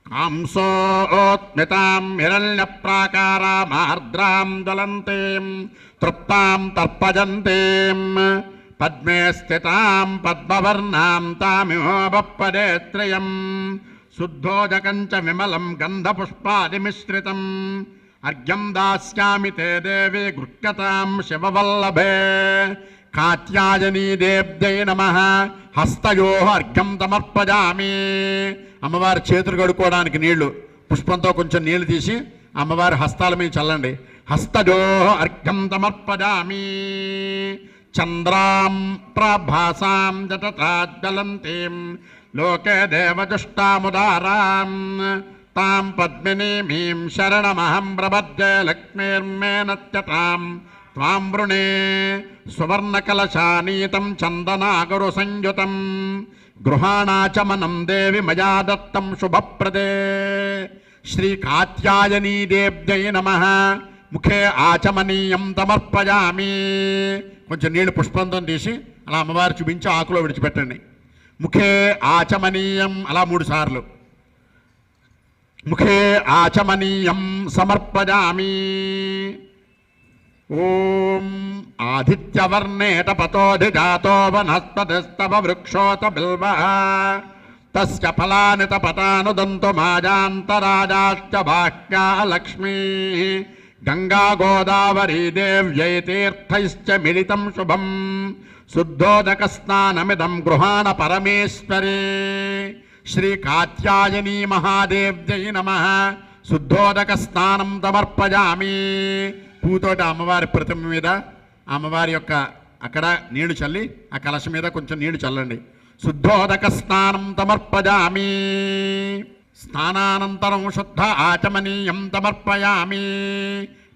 కాంసోత్మితాం హిరణ్య ప్రాకారామార్ద్రాం జ్వలంతీం తృప్తాం తర్పజంతీం పద్మే స్థితాం పద్మవర్ణాం తామిహోపదే త్రయం శుద్ధోదకం చ విమలం గంధపుష్పాదిమిశ్రితం అర్ఘ్యం దాస్యామి తే దేవి గృహ్యతాం శివవల్లభే. కాత్యాయనీ దేవ్యై నమః. హస్తయో అర్ఘ్యం సమర్పజామి. అమ్మవారి చేతులు కడుక్కోవడానికి నీళ్లు, పుష్పంతో కొంచెం నీళ్లు తీసి అమ్మవారి హస్తాల మీద చల్లండి. హస్తయో అర్ఘ్యం సమర్పజామి. చంద్రాం ప్రభాసాం జటతాజ్వలంతీం లోకే దేవజుష్టాముదారాం తాం పద్మినీమీం శరణమహం ప్రపద్యే లక్ష్మీర్మేనత్యతాం త్వాం వృణే సువర్ణకలశానీతం చందనాగరు సంయుతం గృహాణాచమనం దేవి మయా దత్తం శుభప్రదే. శ్రీ కాత్యాయనీ దేవ్యై నమః. ముఖే ఆచమనీయం సమర్పయామి. కొంచెం నీళ్ళు పుష్పంతో తీసి అలా అమ్మవారు చూపించి ఆకులో విడిచిపెట్టండి. ముఖే ఆచమనీయం అలా 3 సార్లు. ముఖే ఆచమనీయం సమర్పయామి. ఓం ఆదిత్యవర్ణేట పతోధిజాతో వనస్పతిస్తవ వృక్షోత బిల్వః తస్య ఫలాని తపతానుదంతు మాజాంతరాజాశ్చ బాహ్యా లక్ష్మీ గంగా గోదావరీ దేవ్యై తీర్థైశ్చ మిళితం శుభం శుద్ధోదక స్నానమిదం గృహాణ పరమేశ్వరే. శ్రీ కాత్యాయనీ మహాదేవ్యై నమః. శుద్ధోదక స్నానం సమర్పయామి. పూతోటి అమ్మవారి ప్రతిమ మీద అమ్మవారి యొక్క అక్కడ నీళ్లు చల్లి ఆ కలశం మీద కొంచెం నీళ్లు చల్లండి. శుద్ధోదక స్నానం సమర్పయామి. స్నానానంతరం శుద్ధ ఆచమనీయం సమర్పయామి.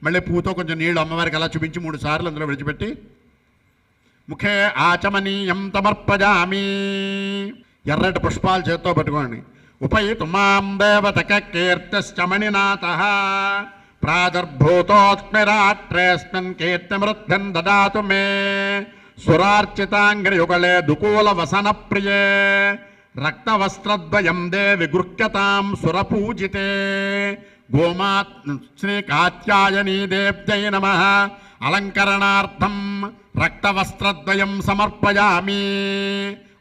మళ్ళీ పూతో కొంచెం నీళ్లు అమ్మవారికి అలా చూపించి 3 సార్లు అందులో విడిచిపెట్టి ముఖే ఆచమనీయం సమర్పయామి. ఎర్రటి పుష్పాలు చేత్తో పట్టుకోండి. ఉపయితు మాం దేవతక కీర్తిశ్చమణినాథః ప్రాదుర్భూతోస్మిరాట్రేస్మిన్ కీర్తిమృద్ధిం దదాతు మే సురార్చితాంగ్రియుగళే దుకూల వసన ప్రియే రక్తవస్త్రద్వయం దేవి గృహ్యతాం సురపూజితే. గోమాత్ శ్రీ కాత్యాయనీ దేవ్యై నమః. అలంకరణార్థం రక్తవస్త్రద్వయం సమర్పయామి.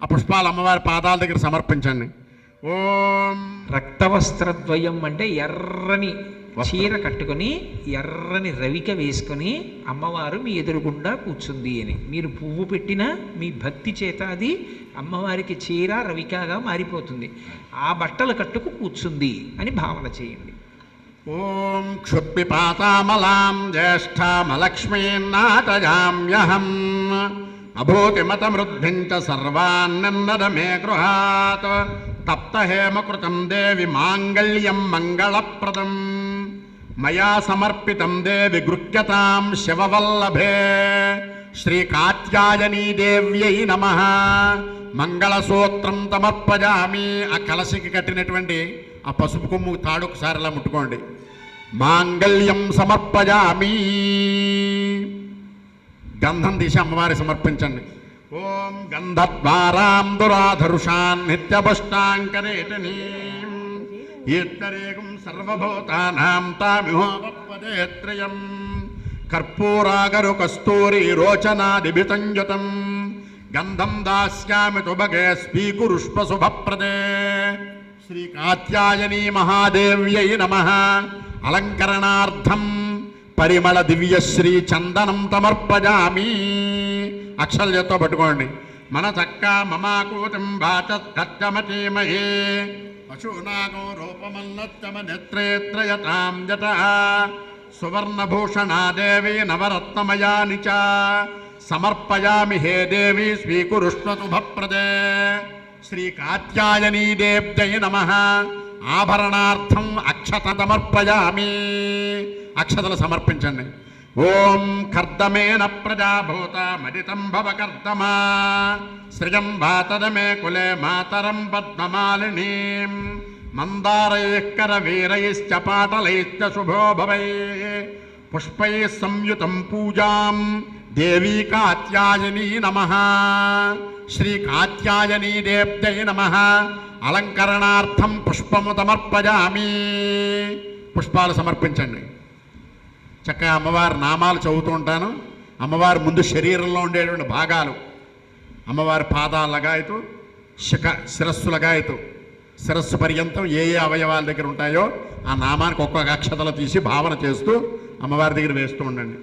ఆ పుష్పాలు అమ్మవారి పాదాల దగ్గర సమర్పించండి. ఓం రక్తవస్త్రద్వయం అంటే ఎర్రని చీర కట్టుకొని ఎర్రని రవిక వేసుకొని అమ్మవారు మీ ఎదురుగుండా కూర్చుంది అని. మీరు పువ్వు పెట్టినా మీ భక్తి చేత అది అమ్మవారికి చీర రవికగా మారిపోతుంది. ఆ బట్టలు కట్టుకు కూర్చుంది అని భావన చేయండి. ఓం క్షుత్పిపాతామలాం జ్యేష్ఠామలక్ష్మీన్నాటయామ్యహం అభూతిమతమృద్ధిం చ సర్వాన్నన్నద మే గృహాత్ తప్తహేమకృతం దేవి మాంగళ్యం మంగళప్రదం మయా సమర్పితం దేవి గృహ్యతాం శివవల్లభే శ్రీ కాత్యాయనీ దేవ్యై నమః మంగళసూత్రం సమర్పయామి. ఆ కలశకి కట్టినటువంటి ఆ పసుపు కొమ్ము తాడు ఒకసారి అలా ముట్టుకోండి. మాంగళ్యం సమర్పయామి. గంధం తీసి అమ్మవారి సమర్పించండి. ఓం గంధద్వారాం దురాధరుషాన్ నిత్యపుష్టాంకరేటనీ ఈత్తరేగం సర్వభూతానాం తామిహోపదేత్రయం కర్పూరాగరు కస్తూరి రోచనాదిభితంజుతం గంధం దాస్యామి తుభగే స్వీకురుష్వ శుభప్రదే. శ్రీ కాత్యాయనీ మహాదేవ్యై నమః. అలంకరణార్థం పరిమళ దివ్యశ్రీ చందనం సమర్పయామి. అక్షల్యతో పట్టుకోండి. మన చక్క మమాకూతం వాచమచీమహే పశూనాగో రూపమన్నత్తమ నేత్రేత్రయతాం జట సువర్ణభూషణా దేవి నవరత్నమయాని చ సమర్పయామి హే దేవి స్వీకురుష్వ శుభప్రదే. శ్రీ కాత్యాయనీ దేవ్యై నమః. ఆభరణార్థం అక్షత సమర్పయామి. అక్షతలు సమర్పించండి. ఓం కర్దమేన ప్రజాభూత మదితం భవ కర్దమా శ్రియం వాతదమే కులే మాతరం పద్మమాలినీం మందారైః కరవీరైశ్చ పాటలైశ్చ శుభో భవై పుష్పైః సంయుతం పూజాం దేవీ కాత్యాయనీ నమః. శ్రీ కాత్యాయనీ దేవ్యై నమః. అలంకరణార్థం పుష్పము సమర్పయామి. పుష్పాలు సమర్పించండి. చక్కగా అమ్మవారి నామాలు చదువుతూ ఉంటాను. అమ్మవారి ముందు శరీరంలో ఉండేటువంటి భాగాలు, అమ్మవారి పాదాల లగాయతు, శిరస్సు లగాయతు, శిరస్సు పర్యంతం ఏ ఏ అవయవాల దగ్గర ఉంటాయో ఆ నామానికి ఒక్కొక్క అక్షతలు తీసి భావన చేస్తూ అమ్మవారి దగ్గర వేస్తూ ఉండండి.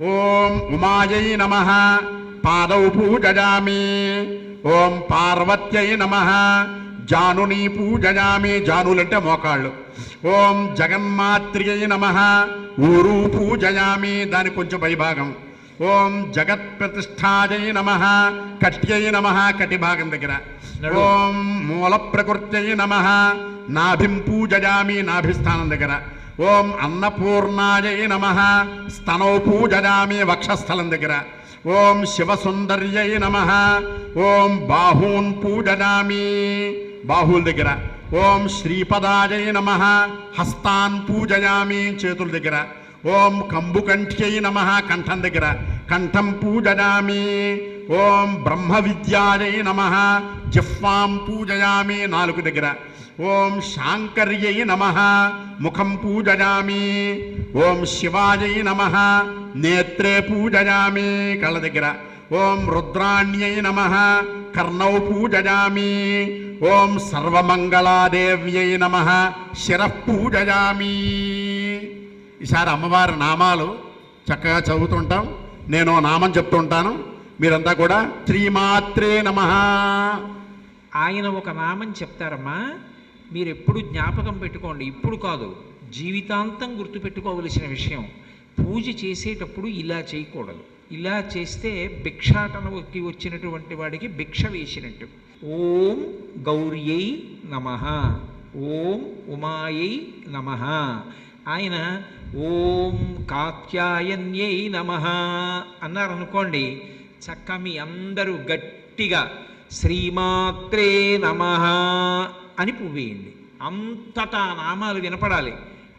ఓం ఉమాయై నమః. పాదౌ పూజయామి. ఓం పార్వత్యై నమః. జానుని పూజయామి. జానులంటే మోకాళ్ళు. ఓం జగన్మాత్రియై నమః. ఊరు పూజయామి. దానికి కొంచెం పైభాగం. ఓం జగత్ ప్రతిష్టాయై నమః. కట్యై నమః. కటి భాగం దగ్గర. ఓం మూల ప్రకృత్యై నమః. నాభిం పూజయామి. నాభిస్థానం దగ్గర. ఓం అన్నపూర్ణాయై నమః. స్తనౌ పూజయామి. వక్షస్థలం దగ్గర. ఓం శివసుందర్యై నమః. ఓం బాహూన్ పూజయామి. బాహుల దగ్గర. ఓం శ్రీపదాయై నమః. హస్తాన్ పూజయామి. చేతుల దగ్గర. ఓం కంబుకంఠ్యై నమః. కంఠం దగ్గర. కంఠం పూజయామి. ఓం బ్రహ్మ విద్యాయై నమః. జిహ్వాం పూజయామి. నాలుగు దగ్గర. ఓం శాంకర్యై నమః. ముఖం పూజయామి. ఓం శివాయై నమః. నేత్రే పూజయామి. కళ్ళ దగ్గర. ఓం రుద్రాణ్యై నమః. కర్ణౌ పూజయామి. ఓం సర్వమంగళాదేవ్యై నమః. శిరః పూజయామి. ఈసారి అమ్మవారి నామాలు చక్కగా చదువుతుంటాం. నేను నామం చెప్తుంటాను. మీరంతా కూడా శ్రీమాత్రే నమః. ఆయన ఒక నామం చెప్తారమ్మా, మీరు ఎప్పుడు జ్ఞాపకం పెట్టుకోండి. ఇప్పుడు కాదు, జీవితాంతం గుర్తుపెట్టుకోవలసిన విషయం. పూజ చేసేటప్పుడు ఇలా చేయకూడదు. ఇలా చేస్తే భిక్షాటనకి వచ్చినటువంటి వాడికి భిక్ష వేసినట్టు. ఓం గౌర్యై నమః. ఓం ఉమాయై నమః. ఆయన ఓం కాత్యాయన్యై నమః అన్నారనుకోండి, చక్క మీ అందరూ గట్టిగా శ్రీమాత్రే నమః అని పువ్వేయండి. అంతటా నామాలు వినపడాలి.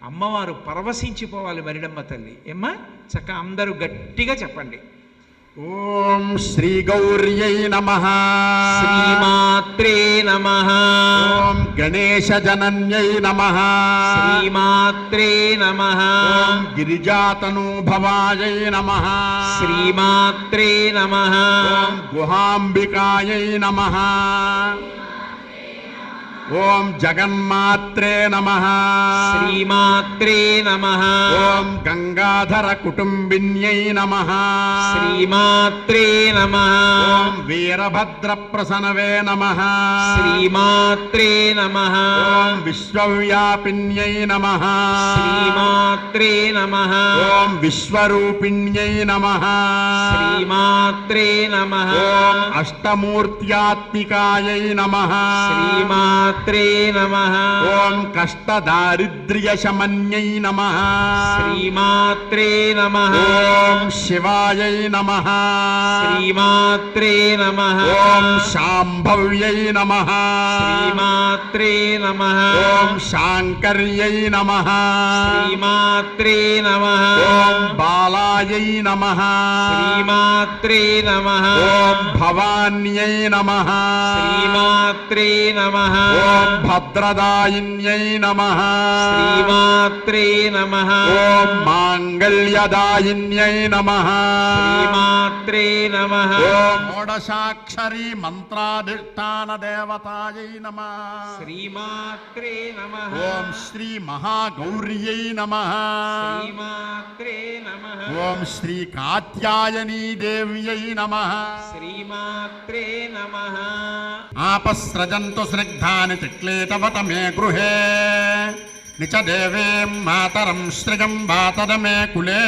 అమ్మవారు పరవశించిపోవాలి మరిడమ్మ తల్లి. ఏమ్మా చక్క అందరూ గట్టిగా చెప్పండి. ఓం శ్రీ గౌర్యై నమః. శ్రీమాత్రే నమః. ఓం గణేశ జనన్యై నమః. శ్రీమాత్రే నమః. ఓం గిరిజాతను భవాయై నమః. శ్రీమాత్రే నమః. ఓం గుహాంబికాయై నమః. ఓం జగన్మాత్రే నమః. శ్రీమాత్రే నమః. ఓం గంగాధర కుటుంబిన్యై నమః. శ్రీమాత్రే నమః. ఓం వీరభద్ర ప్రసనవే నమః. శ్రీమాత్రే నమః. ఓం విశ్వవ్యాపిన్యై నమః. శ్రీమాత్రే శ్రీమాత్రే నమః ఓం విశ్వరూపిణ్యై నమః శ్రీమాత్రే నమః ఓం అష్టమూర్త్యాత్మికాయై నమః శ్రీమాత్రే నమః ఓం కష్టదారిద్ర్యశమన్యై నమః శ్రీమాత్రే నమః ఓం శివాయై నమః శ్రీమాత్రే నమః ఓం శాంభవ్యై నమః శ్రీమాత్రే నమః ఓం శాంకర్యై నమః శ్రీమాత్రే నమః ఓం బాలాయై నమః శ్రీమాత్రే నమః ఓం భవాన్యై నమః శ్రీమాత్రే నమః ఓం భద్రదాయిన్యై నమః శ్రీమాత్రే నమః ఓం మాంగళ్యదాయిన్యై నమః శ్రీమాత్రే నమః ఓం షోడశాక్షరీ మంత్రాధిష్టాన దేవతాయై నమః శ్రీమాత్రే నమః ఓం శ్రీ మహాగౌర్యై నమః శ్రీమాత్రే నమః ఓం శ్రీ కాత్యాయనీ దేవ్యై నమః శ్రీమాత్రే నమః ఆపస్రజంతు స్నిగ్ధాని చిక్లేతవత మే గృహే నిచ దేవీం మాతరం శ్రియం వాతద మే కులే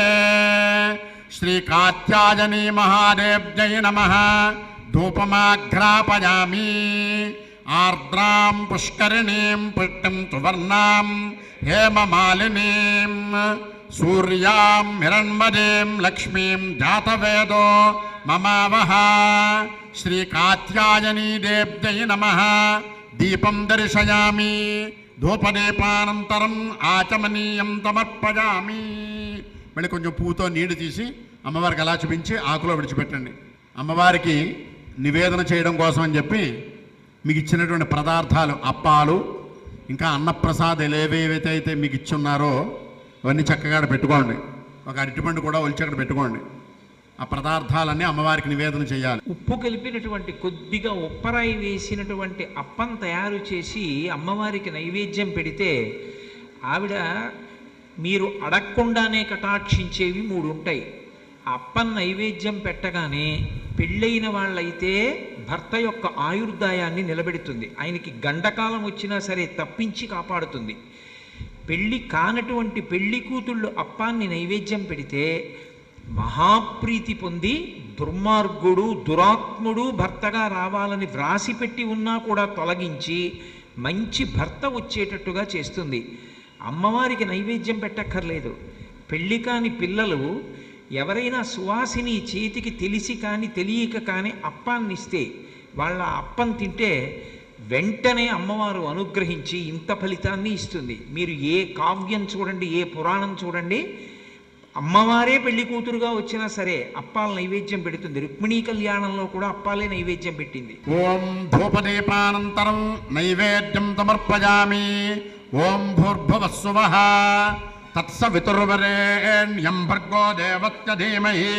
శ్రీ కాత్యాయనీ మహాదేవ్యై నమః ధూపమాఘ్రాపయామి ఆర్ద్రాం పుష్కరిణీం పుష్టిం సువర్ణాం హేమమాలినీం సూర్యాం హిరణ్మదీం లక్ష్మీం జాతవేదో మమావహ శ్రీ కాత్యాయనీ దేవ్యై నమః దీపం దర్శయామి ధూపదీపానంతరం ఆచమనీయం సమర్పయామి. మళ్ళీ కొంచెం పువ్వుతో నీళ్లు తీసి అమ్మవారికి అలా చూపించి ఆకులో విడిచిపెట్టండి. అమ్మవారికి నివేదన చేయడం కోసం అని చెప్పి మీకు ఇచ్చినటువంటి పదార్థాలు అప్పాలు ఇంకా అన్నప్రసాదాలు ఏవేవైతే అయితే మీకు ఇచ్చున్నారో అవన్నీ చక్కగా పెట్టుకోండి. ఒక అరటిపండు కూడా ఒలిచి అక్కడ పెట్టుకోండి. ఆ పదార్థాలన్నీ అమ్మవారికి నివేదన చేయాలి. ఉప్పు కలిపినటువంటి కొద్దిగా ఉప్పరాయి వేసినటువంటి అప్పం తయారు చేసి అమ్మవారికి నైవేద్యం పెడితే ఆవిడ మీరు అడగకుండానే కటాక్షించేవి 3 ఉంటాయి. ఆ అప్పం నైవేద్యం పెట్టగానే పెళ్ళైన వాళ్ళైతే భర్త యొక్క ఆయుర్దాయాన్ని నిలబెడుతుంది. ఆయనకి గండకాలం వచ్చినా సరే తప్పించి కాపాడుతుంది. పెళ్ళి కానటువంటి పెళ్లి కూతుళ్ళు అప్పాన్ని నైవేద్యం పెడితే మహాప్రీతి పొంది దుర్మార్గుడు దురాత్ముడు భర్తగా రావాలని వ్రాసిపెట్టి ఉన్నా కూడా తొలగించి మంచి భర్త వచ్చేటట్టుగా చేస్తుంది. అమ్మవారికి నైవేద్యం పెట్టక్కర్లేదు. పెళ్ళి కాని పిల్లలు ఎవరైనా సువాసిని చేతికి తెలిసి కానీ తెలియక కానీ అప్పాన్నిస్తే వాళ్ళ అప్పం తింటే వెంటనే అమ్మవారు అనుగ్రహించి ఇంత ఫలితాన్ని ఇస్తుంది. మీరు ఏ కావ్యం చూడండి, ఏ పురాణం చూడండి, అమ్మవారే పెళ్లి కూతురుగా వచ్చినా సరే అప్పాల నైవేద్యం పెడుతుంది. రుక్మిణీ కళ్యాణంలో కూడా అప్పాలే నైవేద్యం పెట్టింది. ఓం ధూపదీపానంతరం నైవేద్యం సమర్పయామి. ఓం భూర్భువస్సువః తత్సవితుర్వరేణ్యం భర్గో దేవస్య ధీమహి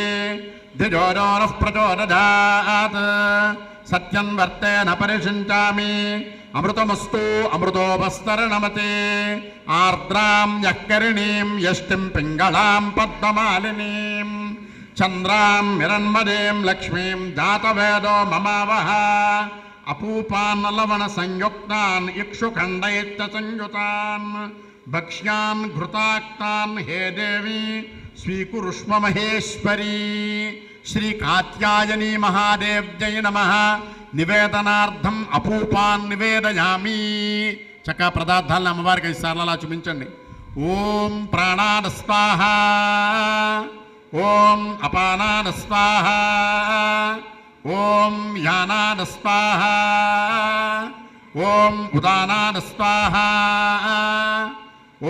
ధియో యో నః ప్రచోదయాత్. సత్యం వర్తేన పరిశించామి. అమృతమస్తు అమృతోపస్తరణమతే. ఆర్ద్రాం యఃకరిణీం యష్టిం పింగళాం పద్మమాలినీం చంద్రాం హిరణ్మదీం లక్ష్మీం జాతవేదో మమావహ. అపూపాన్ లవణ సంయుక్తాన్ ఇక్షుఖండైత్య సంయుతాన్ భక్ష్యాన్ ఘృతాక్తాన్ హే దేవి స్వీకురుష్మ మహేశ్వరీ. శ్రీ కాత్యాయనీ మహాదేవ్యై నమః. నివేదనార్థం అపూపాన్ నివేదయామి. చక్కగా పదార్థాలను అమ్మవారికి 5 సార్లు అలా చూపించండి. ఓం ప్రాణాన స్వాహ, ఓం అపానాన స్వాహ, ఓం యానాన స్వాహ, ఓం ఉదానాన స్వాహ,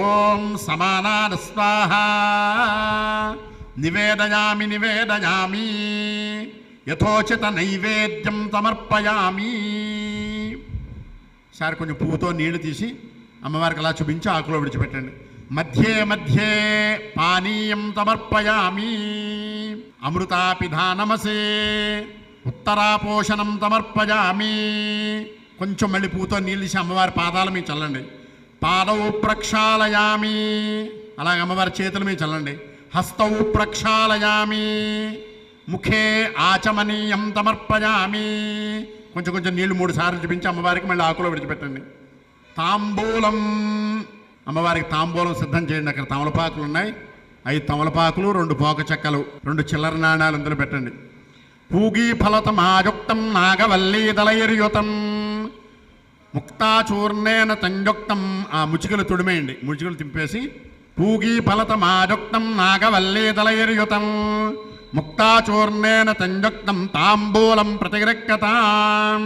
ఓం సమానాన స్వాహ. నివేదయామి నివేదయామి. యథోచిత నైవేద్యం సమర్పయామి. సార్ కొంచెం పువ్వుతో నీళ్లు తీసి అమ్మవారికి అలా చూపించి ఆకులో విడిచిపెట్టండి. మధ్యే మధ్యే పానీయం సమర్పయామి. అమృతాపిధానమసే ఉత్తరాపోషణం సమర్పయామి. కొంచెం మళ్ళీ పువ్వుతో నీళ్ళు తీసి అమ్మవారి పాదాల మీద చల్లండి. పాదౌ ప్రక్షాళయామి. అలాగే అమ్మవారి చేతుల మీద చల్లండి. హస్తౌ ప్రక్షాళయామి. ముఖే ఆచమనీయం సమర్పయామి. కొంచెం నీళ్లు 3 సార్లు చూపించి అమ్మవారికి మళ్ళీ ఆకులో విడిచిపెట్టండి. తాంబూలం అమ్మవారికి తాంబూలం సిద్ధం చేయండి. అక్కడ తమలపాకులు ఉన్నాయి, 5 తమలపాకులు, 2 పోక చెక్కలు, 2 చిల్లర నాణాలు అందులో పెట్టండి. పూగీ ఫలతమాయుక్తం నాగవల్లీదలయర్యుతం ముక్తాచూర్ణేన తంజుక్తం. ఆ ముచికలు తుడిమేయండి, ముచికలు తింపేసి పూగీ ఫలతమాయుక్తం నాగవల్లీదలయర్యుతం ముక్తాచూర్ణేన తంజుక్తం తాంబూలం ప్రతిగృహ్యతాం.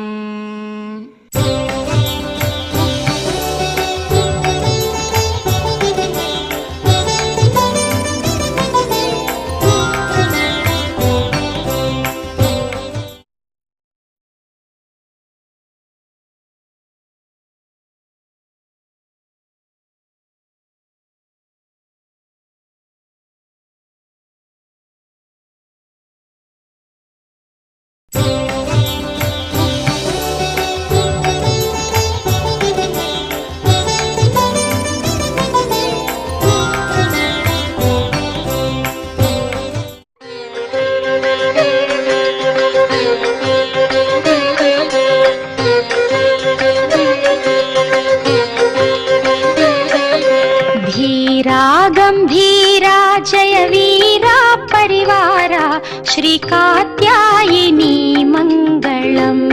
धीरा गंभीरा जय वीरा परिवारा श्री कात्यायिनी मंगलम्।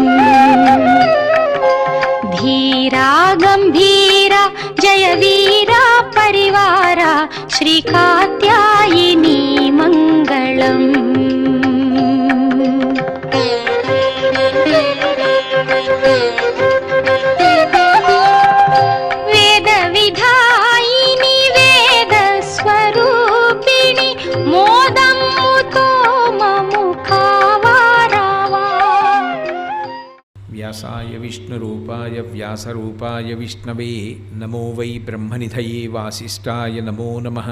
धीरा गंभीरा जय वीरा परिवारा श्री कात्यायिनी मंगलम्। वेद विधायिनी वेद स्वरूपिणी मोदम्मुतो ममुखावारावा। व्यासाय विष्णुरूपाय व्यासरूपाय विष्णवे नमो वै ब्रह्मनिधये वासिष्ठाय नमो नमः।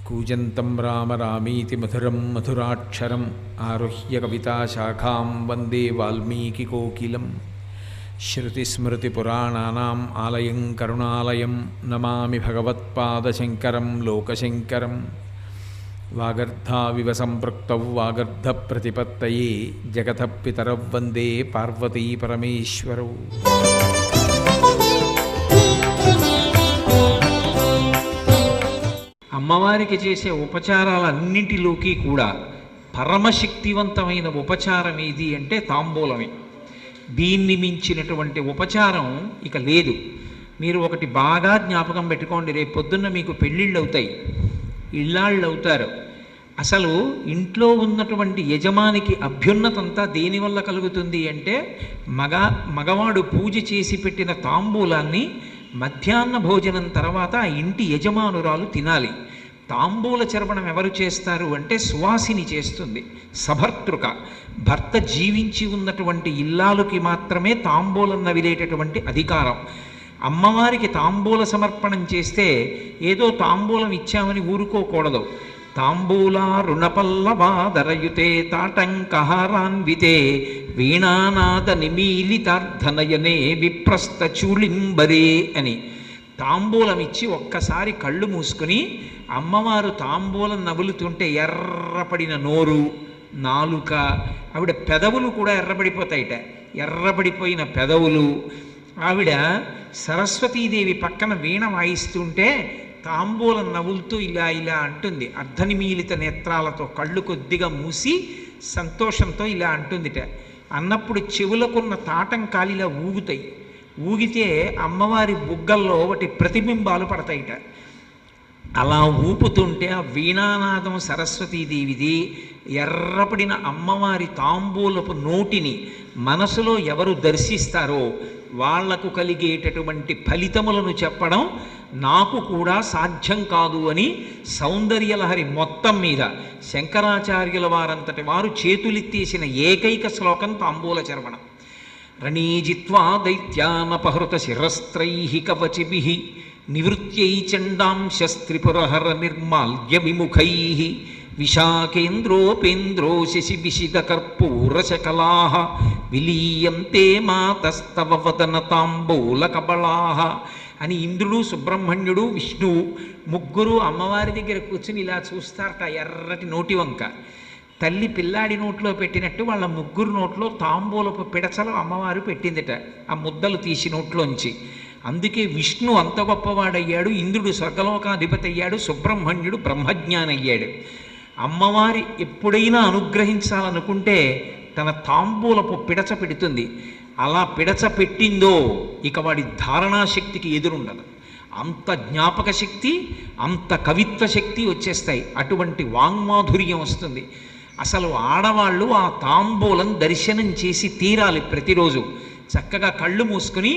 कूजन्तं राम रामीति मधुरं मधुराक्षरम् आरुह्य कविताशाखां वन्दे वाल्मीकिकोकिलम्। श्रुतिस्मृतिपुराणानाम् आलयं करुणालयं नमामि भगवत्पादशङ्करं लोकशङ्करं। वागर्धाविव सम्पृक्तौ वागर्धप्रतिपत्तये जगतः पितरौ वन्दे पार्वतीपरमेश्वरौ। అమ్మవారికి చేసే ఉపచారాలన్నింటిలోకి కూడా పరమశక్తివంతమైన ఉపచారం ఏది అంటే తాంబూలమే. దీన్ని మించినటువంటి ఉపచారం ఇక లేదు. మీరు ఒకటి బాగా జ్ఞాపకం పెట్టుకోండి, రేపు పొద్దున్న మీకు పెళ్ళిళ్ళు అవుతాయి, ఇళ్ళాళ్ళు అవుతారు. అసలు ఇంట్లో ఉన్నటువంటి యజమానికి అభ్యున్నతంతా దేనివల్ల కలుగుతుంది అంటే మగవాడు పూజ చేసి పెట్టిన తాంబూలాన్ని మధ్యాహ్న భోజనం తర్వాత ఆ ఇంటి యజమానురాలు తినాలి. తాంబూల చర్వణం ఎవరు చేస్తారు అంటే సువాసిని చేస్తుంది, సభర్తృక. భర్త జీవించి ఉన్నటువంటి ఇల్లాలుకి మాత్రమే తాంబూలం నవిలేటటువంటి అధికారం. అమ్మవారికి తాంబూల సమర్పణం చేస్తే ఏదో తాంబూలం ఇచ్చామని ఊరుకోకూడదు. తాంబూలా రుణపల్లవాదరయుతే తాటంకహారాన్వితే వీణానాద నిమీలితార్థనయనే విప్రస్థ చూళింబరే అని తాంబూలం ఇచ్చి ఒక్కసారి కళ్ళు మూసుకుని అమ్మవారు తాంబూలం నవ్వులుతుంటే ఎర్రపడిన నోరు, నాలుక, ఆవిడ పెదవులు కూడా ఎర్రబడిపోతాయిట. ఎర్రబడిపోయిన పెదవులు, ఆవిడ సరస్వతీదేవి పక్కన వీణ వాయిస్తుంటే తాంబూలం నవ్వులుతూ ఇలా ఇలా అంటుంది. అర్ధనిమీలిత నేత్రాలతో కళ్ళు కొద్దిగా మూసి సంతోషంతో ఇలా అంటుందిట. అన్నప్పుడు చెవులకున్న తాటం కాలిలా ఊగుతాయి. ఊగితే అమ్మవారి బుగ్గల్లో ఒకటి ప్రతిబింబాలు పడతాయిట. అలా ఊపుతుంటే ఆ వీణానాదం సరస్వతీదేవిది. ఎర్రపడిన అమ్మవారి తాంబూలపు నోటిని మనసులో ఎవరు దర్శిస్తారో వాళ్లకు కలిగేటటువంటి ఫలితములను చెప్పడం నాకు కూడా సాధ్యం కాదు అని సౌందర్యలహరి మొత్తం మీద శంకరాచార్యుల వారంతటి వారు చేతులెత్తేసిన ఏకైక శ్లోకం తాంబూల చర్వణం. రణీజిత్వా దైత్యానపహృత శిరస్త్రైః కవచిభిః నివృత్యై చండాంశస్త్రిపురహర నిర్మాల్య విముఖైః విశాఖేంద్రోపేంద్రో శశి విశిద కర్పూరశకలాః విలీయంతే మాతస్తవ వదన తాంబూల కబళాః అని ఇంద్రుడు, సుబ్రహ్మణ్యుడు, విష్ణువు ముగ్గురు అమ్మవారి దగ్గర కూర్చుని ఇలా చూస్తారట. ఎర్రటి నోటి వంక తల్లి పిల్లాడి నోట్లో పెట్టినట్టు వాళ్ళ ముగ్గురు నోట్లో తాంబూలపు పిడచలు అమ్మవారు పెట్టిందిట. ఆ ముద్దలు తీసి నోట్లోంచి అందుకే విష్ణు అంత గొప్పవాడయ్యాడు, ఇంద్రుడు స్వర్గలోకాధిపతి అయ్యాడు, సుబ్రహ్మణ్యుడు బ్రహ్మజ్ఞాని అయ్యాడు. అమ్మవారి ఎప్పుడైనా అనుగ్రహించాలనుకుంటే తన తాంబూలపు పిడచ పెడుతుంది. అలా పిడచ పెట్టిందో ఇక వాడి ధారణాశక్తికి ఎదురుండదు. అంత జ్ఞాపక శక్తి, అంత కవిత్వ శక్తి వచ్చేస్తాయి. అటువంటి వాంగ్మాధుర్యం వస్తుంది. అసలు ఆడవాళ్ళు ఆ తాంబూలం దర్శనం చేసి తీరాలి ప్రతిరోజు. చక్కగా కళ్ళు మూసుకుని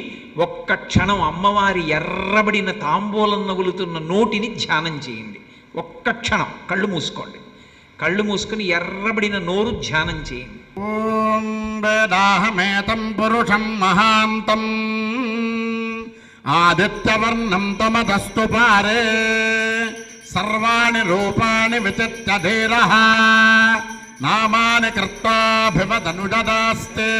ఒక్క క్షణం అమ్మవారి ఎర్రబడిన తాంబూలం నగులుతున్న నోటిని ధ్యానం చేయండి. ఒక్క క్షణం కళ్ళు మూసుకోండి. కళ్ళు మూసుకుని ఎర్రబడిన నోరు ధ్యానం చేయండి. ఓం వేదాహమేతం పురుషం మహాంతం ఆదిత్యవర్ణం తమతస్తు పారే సర్వాణి రూపాణి విచిత్య ధీరః నామాని కృత్వాభివదనుజదాస్తే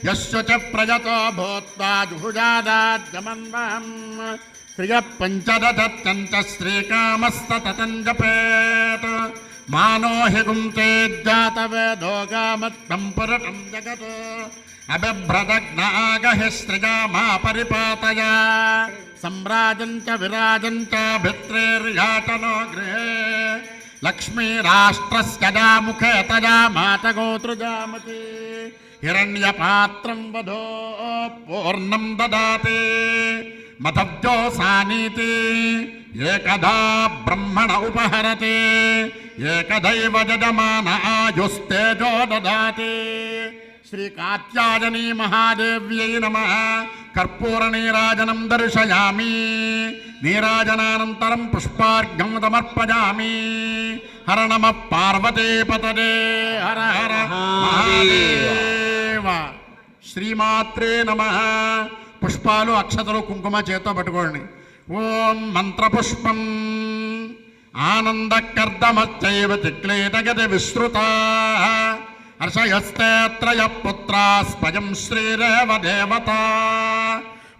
యస్య చ ప్రజతో భూత్వా జుహుజాదాద్యమన్వహం శ్రియ పంచదత్తంచ శ్రీకామస్తతం జపేత్ మానో హి గుంతేజ్జాతవేదో గామత్తం పురుషం జగత్ అభిభ్రదగ్నాగహి సృజామా పరిపాతయ సమ్రాజం చ విరాజం చ భిత్రేర్యాతనో గృహే లక్ష్మీరాష్ట్రస్య ముఖే తజా మాతగోత్రుజామతి హిరణ్యపాత్రం వధో పూర్ణం దదాతి మధవ్యోసానీతి ఏకదా బ్రహ్మణ ఉపహరతి ఏకదైవ జజమాన ఆయుస్తేజో దదాతి. శ్రీ కాత్యాయనీ మహాదేవ్యై నమః. కర్పూర నీరాజనం దర్శయామి. నీరాజనానంతరం పుష్పార్ఘ్యం సమర్పయామి. హర నమః పార్వతీపతయే హర హర మహాదేవ. శ్రీమాత్రే నమః. పుష్పాలు, అక్షతలు, కుంకుమ చేత్తో పట్టుకోండి. ఓం మంత్రపుష్పం ఆనందకర్దమచ్చైవ చిక్లేటగతి విస్తృతా హర్షయస్తేత్రయ పుత్రా స్వయం శ్రీరేవ దేవత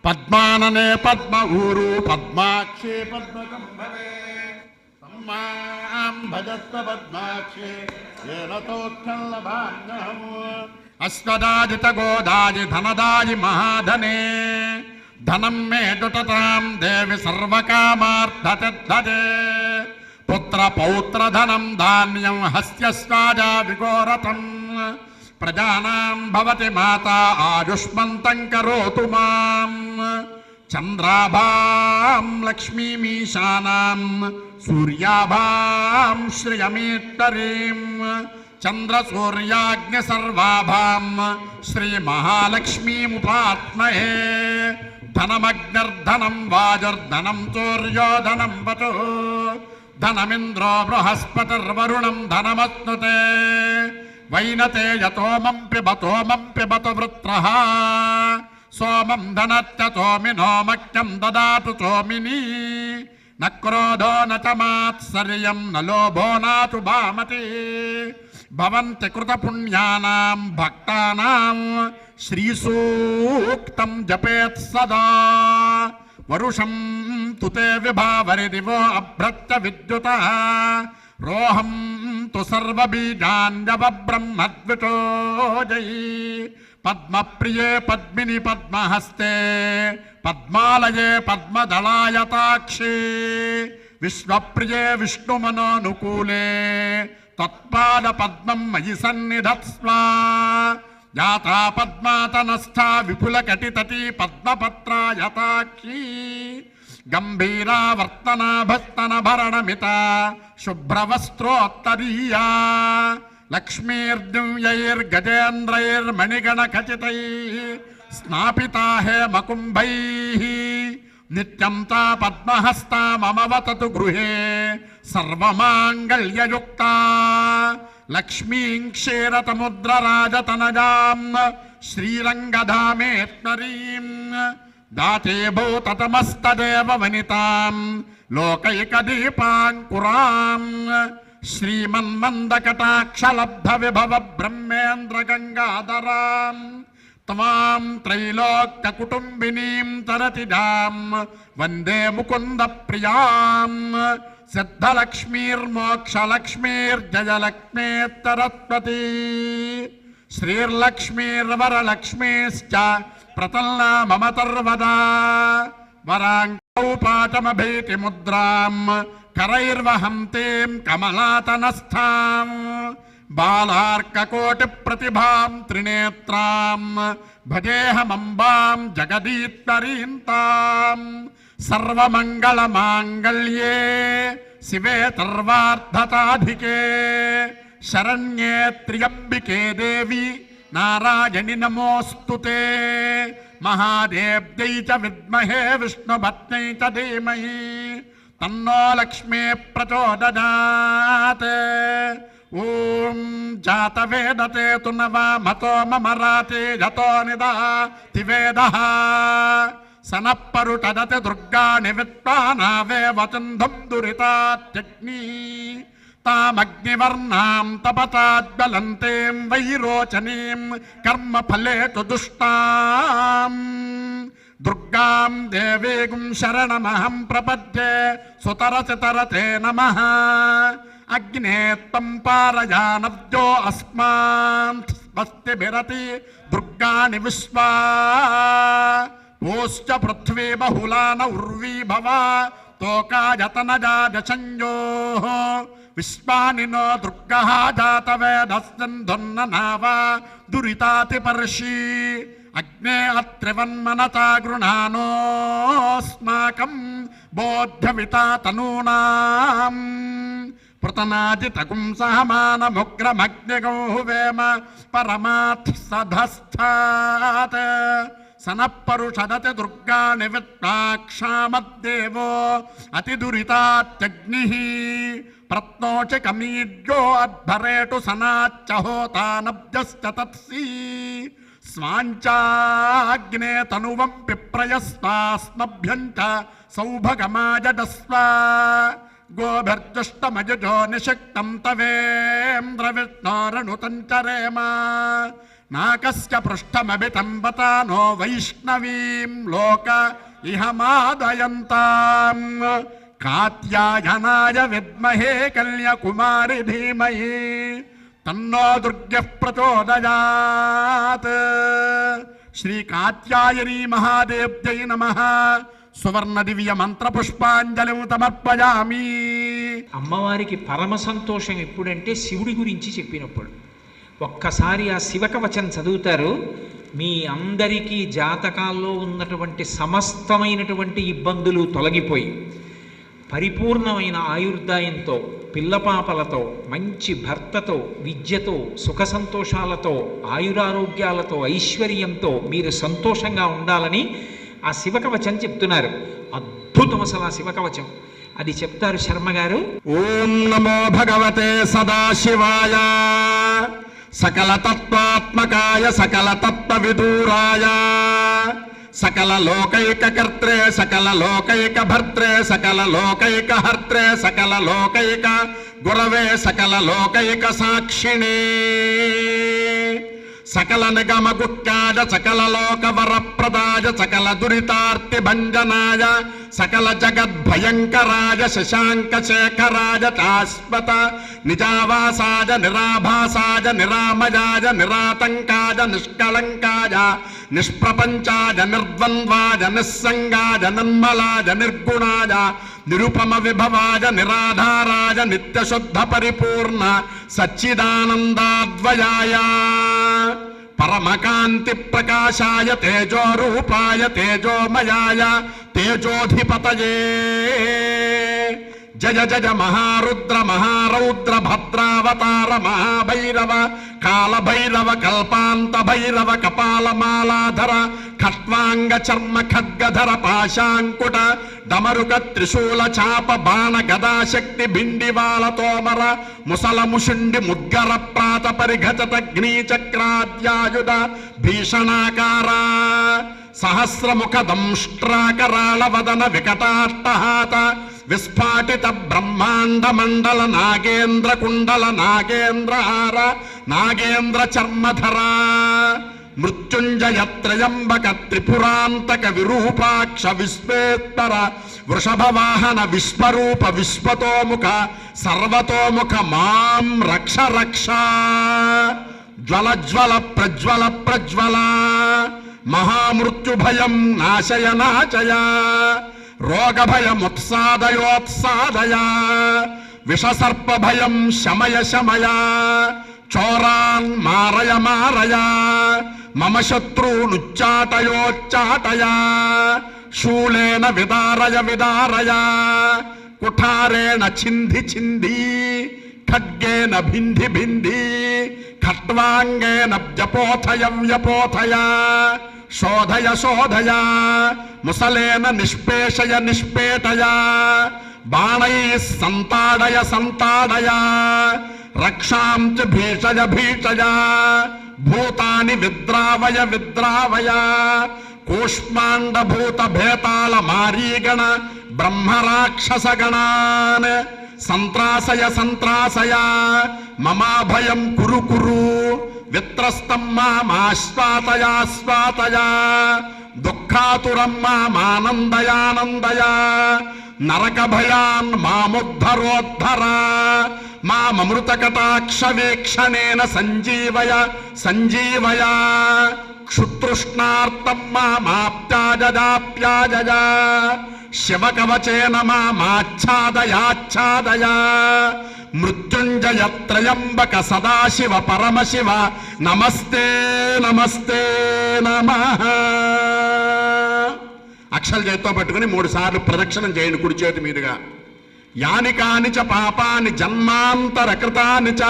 పద్మాననే పద్మ ఊరు పద్మాక్షే పద్మకంభవే సమ్మాం భజస్వ పద్మాక్షే ఏన తోక్షల్లభాన్యహం అశ్వదాజిత గోదాజి ధనదాజి మహాధనే ధనం మే దుటతాం దేవి సర్వకామార్థచే పుత్ర పౌత్ర ధనం ధాన్యం హస్యస్వాజా విఘోరతం ప్రజానాం భవతి మాత ఆయుష్మంతం కరోతు మాం చంద్రాభాం లక్ష్మీమీశానాం సూర్యాభాం శ్రియమీట్టరీం చంద్ర సూర్యాగ్ని సర్వాభాం శ్రీ మహాలక్ష్మీముపాత్మహే ధనమగ్నిర్ధనం వాజర్ధనం చోర్యోధనం వచో ధనమింద్రో బృహస్పతిర్వరుణం ధనమస్నుతే వైనతేయతోమం పిబతు వృత్రః సోమం ధనత్యతోమినో మఖ్యం దదాతు చోమిని న క్రోధో న చ మాత్సర్యం న లోభో నాతు భామతి భవంతి కృతపుణ్యానాం భక్తానాం శ్రీసూక్తం జపేత్ సదా వరుషం తుతే విభావరి దివో అభ్రత్య విద్యుతః రోహం తు సర్వబీజాన్యవబ్రహ్మద్విటోజయీ పద్మప్రియే పద్మిని పద్మహస్తే పద్మాలయే పద్మదళాయతాక్షి విశ్వప్రియే విష్ణుమనోనుకూలే తత్పాద పద్మం మయి సన్నిధత్స్వ జాతా పద్మాతనస్థా విపులకటితటీ పద్మపత్రాయతాక్షి గంభీరావర్తనాభస్తనభరణమిత శుభ్రవస్త్రోత్తరీయా లక్ష్మీర్ద్యుయైర్గజేంద్రైర్మణిగణఖచితైః స్నాపితా హేమకుంభైః నిత్యం తా పద్మహస్తా మమ వతతు గృహే సర్వమాంగళ్యయుక్తా లక్ష్మీం క్షీరతముద్రరాజతనజాం శ్రీరంగధామేశ్వరీం దాతే భూతతమస్తదేవ వనితాం లోకైకదీపాంకురాం శ్రీమన్మందకటాక్షలబ్ధ విభవ బ్రహ్మేంద్ర గంగాధరాం త్వాం త్రైలోక్య కుటుంబినీం తరతిజాం వందే ముకుంద ప్రియాం సిద్ధలక్ష్మీర్మోక్షలక్ష్మీర్జయలక్ష్మీత్తరత్వతి శ్రీర్లక్ష్మీర్వరలక్ష్మీశ్చ ప్రతల్నా మమతర్వదా వరాంకౌ పాటమభీతి ముద్రాం కరైర్వహంతీం కమలాతనస్థాం బాలార్కకోటి ప్రతిభాం త్రినేత్రాం భజేహమంబాం జగదీశ్వరీంతాం సర్వమంగళమాంగళ్యే శివే సర్వార్థతాధికే శరణ్యే త్ర్యంబికే దేవి నారాయణి నమోస్తుతే మహాదేవ్యై చ విద్మహే విష్ణుభక్త్యై చ ధీమహి తన్నో లక్ష్మీ ప్రచోదయాత్. ఓం జాతవేదతే తు నవామతో మమరాతే యతో నిదహాతి వేదః సనప్పరుటదతి దుర్గాణి విద్వానావే వచంధం దురితాత్యగ్ని తామగ్నివర్ణాం తపతాజ్వలంతీం వైరోచనీం కర్మఫలేతు దుష్టాం దుర్గాం దేవీం శరణమహం ప్రపద్యే సుతరచితరతే నమః. అగ్నే త్వం పారయానవ్యో అస్మాన్ స్వస్తిభిరతి దుర్గాణి విశ్వా ఓశ్చ పృథ్వీ బహుళాన ఉర్వీ భవ తోకాయతనజాజసంజో విశ్వాని నో దుర్గః జాతవేదస్సంధున్ననావ దురితాతిపర్షి అగ్నే అత్రివన్మనతా గృణానోస్మాకం బోధ్యవితా తనూనాం పృతనాజితగుం సహమానముగ్రమగ్నిగౌ వేమ పరమాత్ సధస్థాత్ సనప్పరుషదతి దుర్గాణి విత్తాక్షామద్దేవో అతిదురితాత్యగ్నిః ప్రత్నోచ కమీడ్యో అధ్వరేటు సనాచ్చ హోతానబ్జశ్చ తత్సీ స్వాంచాగ్నే తనువం పిప్రయస్వాస్మభ్యం చ సౌభగమాజడస్వ గోభిర్జుష్టమజో నిషక్తం తవేంద్ర విష్ణోరణుతంచరేమ నాకస్య పృష్ఠమభితం వతానో వైష్ణవీం లోక ఇహ మాదయంతాం కాత్యాయనాయ విద్మహే కల్యకుమారి ధీమహి తన్నో దుర్గః ప్రచోదయాత్. శ్రీ కాత్యాయనీ మహాదేవ్యై నమః. సువర్ణ దివ్య మంత్ర పుష్పాంజలిం సమర్పయామి. అమ్మవారికి పరమ సంతోషం ఎప్పుడంటే శివుడి గురించి చెప్పినప్పుడు. ఒక్కసారి ఆ శివకవచం చదువుతారు, మీ అందరికీ జాతకాల్లో ఉన్నటువంటి సమస్తమైనటువంటి ఇబ్బందులు తొలగిపోయి పరిపూర్ణమైన ఆయుర్దాయంతో, పిల్లపాపలతో, మంచి భర్తతో, విద్యతో, సుఖ సంతోషాలతో, ఆయురారోగ్యాలతో, ఐశ్వర్యంతో మీరు సంతోషంగా ఉండాలని ఆ శివకవచం చెప్తున్నారు. అద్భుతం అసలు ఆ శివకవచం. అది చెప్తారు శర్మగారు. ఓం నమో భగవతే సదాశివాయ సకల తత్వాత్మకాయ సకల తత్వ విదూరాయ సకల లోకైక కర్త్రే సకల లోకైక భర్త్రే సకల లోకైక హర్త్రే సకల లోకైక గురవే సకల లోకైక సాక్షిణే సకల నిగమ గుక్కాయ సకల లోక వరప్రదాయ సకల దురితార్తి భంజనాయ సకల జగద్భయంకరాయ శశాంక శేఖరాయ శాశ్వత నిజావాసాయ నిరాభాసాయ నిరామయాయ నిరాతంకాయ నిష్కళంకాయ నిష్ప్రపంచాయ నిర్ద్వంద్వాయ నిస్సంగాయ నిర్మలాయ నిర్గుణాయ నిరుపమ విభవాయ నిరాధారాయ నిత్యశుద్ధ పరిపూర్ణ సచ్చిదానందాద్వయాయ పరమకాంతి ప్రకాశాయ తేజోరూపాయ తేజోమయాయ తేజోధిపతయే జయ జయ మహారుద్ర మహారౌద్ర భద్రావతార మహాభైరవ కాళభైరవ కల్పాంత భైరవ కపాలమాలాధర ఖట్వాంగ చర్మ ఖడ్గధర పాశాంకుట డమరుక త్రిశూల చాప బాణ గదాశక్తి బిండివాల తోమర ముసల ముషుండి ముద్గర ప్రాత పరిఘటగ్ని చక్రాద్యాయుధ భీషణాకార సహస్రముఖ దంష్ట్రాకరాళ వదన వికటాట్టహాత విస్ఫాటిత బ్రహ్మాండ మండల నాగేంద్ర కుండల నాగేంద్రహార నాగేంద్ర చర్మధర మృత్యుంజయ త్రయంబక త్రిపురాంతక విరూపాక్ష విశ్వేత్తర వృషభవాహన విశ్వరూప విశ్వతోముఖ సర్వతోముఖ మాం రక్ష రక్ష జ్వల జ్వల ప్రజ్వల ప్రజ్వల మహామృత్యు భయం నాశయ నాశయ రోగ భయముత్సాదయోత్సాదయ విషసర్ప భయం శమయ శమయ చోరాన్ మారయ మారయ మమ శత్రూనుచ్చాటయోచ్చాటయ శూలేన విదారయ విదారయ కుఠారేణ చింధి చింధి ఖడ్గేన భింధి భింధి ఖట్వాంగేన వ్యపోథయ వ్యపోథయ శోధయ శోధయ ముసలేన నిష్పేషయ నిష్పేటయ బాణై సంతాడయ సంతాడయ రక్షాం చ భీషయ భీషయ భూతాని విద్రావయ విద్రావయ కూష్మాండభూత భేతాళ మారీగణ బ్రహ్మరాక్షసగణాన్ సంత్రాసయ సంత్రాసయ మమాభయం కురు కురు విత్రస్తం మామాశ్వాతయాస్వాతయ దుఃఖాతురం మామానందయానందయ నరక భయాన్ మాముద్ధరోద్ధర మామృతకటాక్ష వీక్షణేన సంజీవయ సంజీవయ క్షుతృష్ణార్థం మామాప్యాజజాప్యాజజ శివకవచేన మామాచ్ఛాదయాచ్ఛాదయ మృత్యుంజయ త్రయంబక సదాశివ పరమశివ నమస్తే నమస్తే నమః. అక్షల చేతితో పట్టుకుని 3 సార్లు ప్రదక్షిణం చేయండి కుడి చేతి మీదుగా. యాని కాని చ పాపాని జన్మాంతర కృతాని చ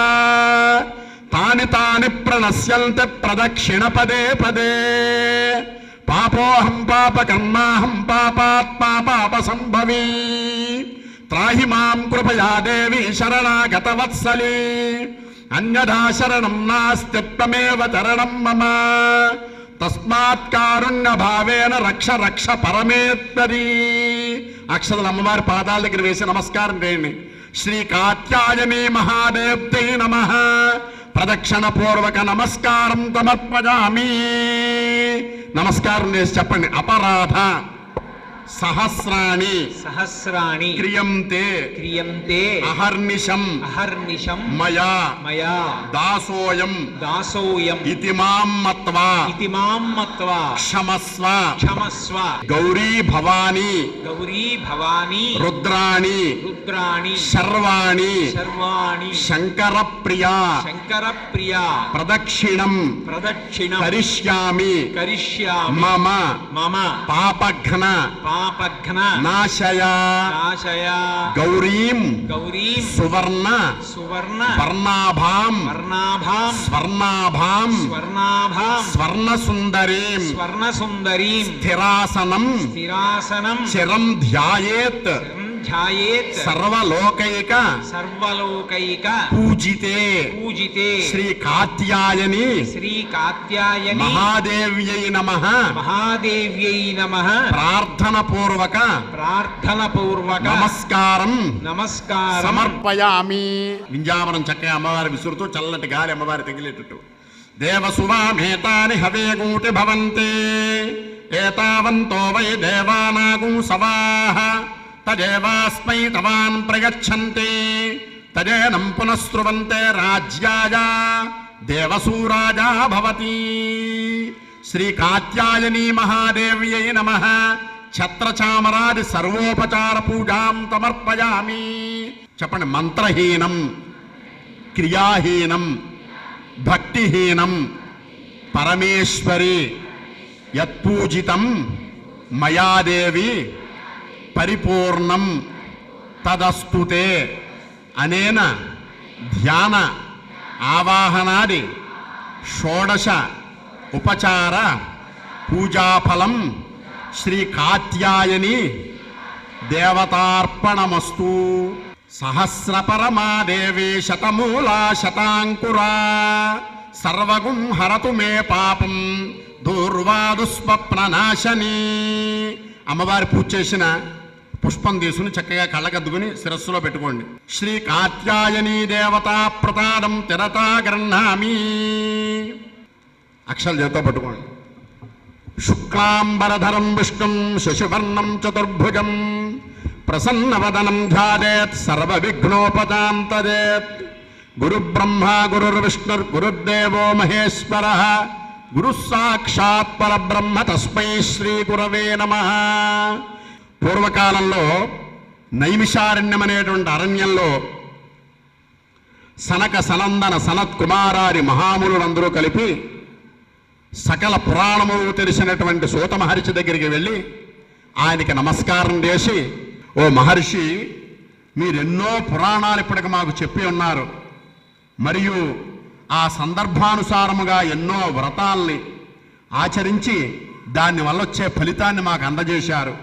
తాని తాని ప్రణశ్యంతి ప్రదక్షిణ పదే పదే. పాపోహం పాపకర్మాహం పాపాత్మా పాప సంభవీ త్రాహి మాం కృపయా దేవి శరణాగత వత్సలే అన్యథా శరణం నాస్తి త్వమేవ చరణం మమ తస్మాత్ కారుణ్య భావేన రక్ష రక్ష పరమేశ్వరీ. అక్షరాలు అమ్మవారి పాదాల దగ్గర వేసి నమస్కారం చేయండి. శ్రీ కాత్యాయని మహాదేవ్యై నమః. ప్రదక్షిణ పూర్వక నమస్కారం సమర్పయామి. నమస్కారం చేసి చెప్పండి. అపరాధ సహస్రాణి సహస్రాణి క్రియంతే క్రియంతే అహర్నిశం అహర్నిశం మయా మయా దాసోయం దాసోయం ఇతి మాం మత్వా ఇతి మాం మత్వా క్షమస్వ క్షమస్వ. గౌరీ భవాని గౌరీ భవాని రుద్రాణి రుద్రాణి శర్వాణి సర్వాణి శంకర ప్రియా శంకర ప్రియా ప్రదక్షిణం ప్రదక్షిణం కరిష్యామి కరిష్యామి మమ మమ పాపఘ్న పాపఘ్న నాశయ నాశయ గౌరీం గౌరీం సువర్ణ సువర్ణ వర్ణాభాం వర్ణాభాం స్వర్ణాభాం స్వర్ణాభాం స్వర్ణ సుందరీం స్వర్ణ సుందరీం స్థిరాసనం స్థిరాసనం చిరం ధ్యాయేత్ ధ్యాయేత్ సర్వలోకైక సర్వలోకైక పూజితే పూజితే శ్రీ కాత్యాయని శ్రీ కాత్యాయని మహాదేవ్యై నమః. మహాదేవ్యై నమః. ప్రార్థన పూర్వక ప్రార్థన పూర్వక నమస్కారం నమస్కారం సమర్పయామి. వింజామరం చక్కగా అమ్మవారి విసురుతూ చల్లటి గాలి అమ్మవారి తగిలేటట్టు. దేవసువామేతాని హవేగూటి భవంతే ఏతావంతో వై దేవానాగూ సవాః తదేవాస్మై తవాన్ ప్రయచ్చంతే తదేనం పునఃస్రువంతే రాజ్యాయ దేవసూరాజా భవతి. శ్రీ కాత్యాయని మహాదేవ్యై నమః. ఛత్రచామరాది సర్వోపచార పూజాం సమర్పయామి. చెప్పండి. మంత్రహీనం క్రియాహీనం భక్తిహీనం పరమేశ్వరి యత్పూజితం మయాదేవి పరిపూర్ణం తదస్తుతే అనేన ధ్యాన ఆవాహనాది షోడశ ఉపచార పూజాఫలం శ్రీ కాత్యాయని దేవతార్పణమస్తు. సహస్రపరమాదేవి శతమూలా శతాంకురా సర్వగుం హరతు మే పాపం దూర్వాదుస్వప్ననాశని. అమ్మవారి పూజ చేసిన పుష్పం తీసుకుని చక్కగా కళ్ళకద్దుకుని శిరస్సులో పెట్టుకోండి. శ్రీ కాత్యాయని దేవతా ప్రతాదం తిరతా గృహ్ణామి. అక్షల చేతో పట్టుకోండి. శుక్లాంబరధరం విష్ణుం శశివర్ణం చతుర్భుజం ప్రసన్నవదనం ధ్యాయేత్ సర్వ విఘ్నోపశాంతయేత్. గురుబ్రహ్మ గురుర్విష్ణుర్గురుర్దేవో మహేశ్వర గురుః సాక్షాత్ పరబ్రహ్మ తస్మై శ్రీ గురవే నమః. పూర్వకాలంలో నైమిషారణ్యం అనేటువంటి అరణ్యంలో సనక సనందన సనత్ కుమారారి మహామునులందరూ కలిపి సకల పురాణములు తెలిసినటువంటి సూత మహర్షి దగ్గరికి వెళ్ళి ఆయనకి నమస్కారం చేసి, ఓ మహర్షి, మీరెన్నో పురాణాలు ఇప్పటికి మాకు చెప్పి ఉన్నారు, మరియు ఆ సందర్భానుసారముగా ఎన్నో వ్రతాల్ని ఆచరించి దానివల్ల వచ్చే ఫలితాన్ని మాకు అందజేశారు.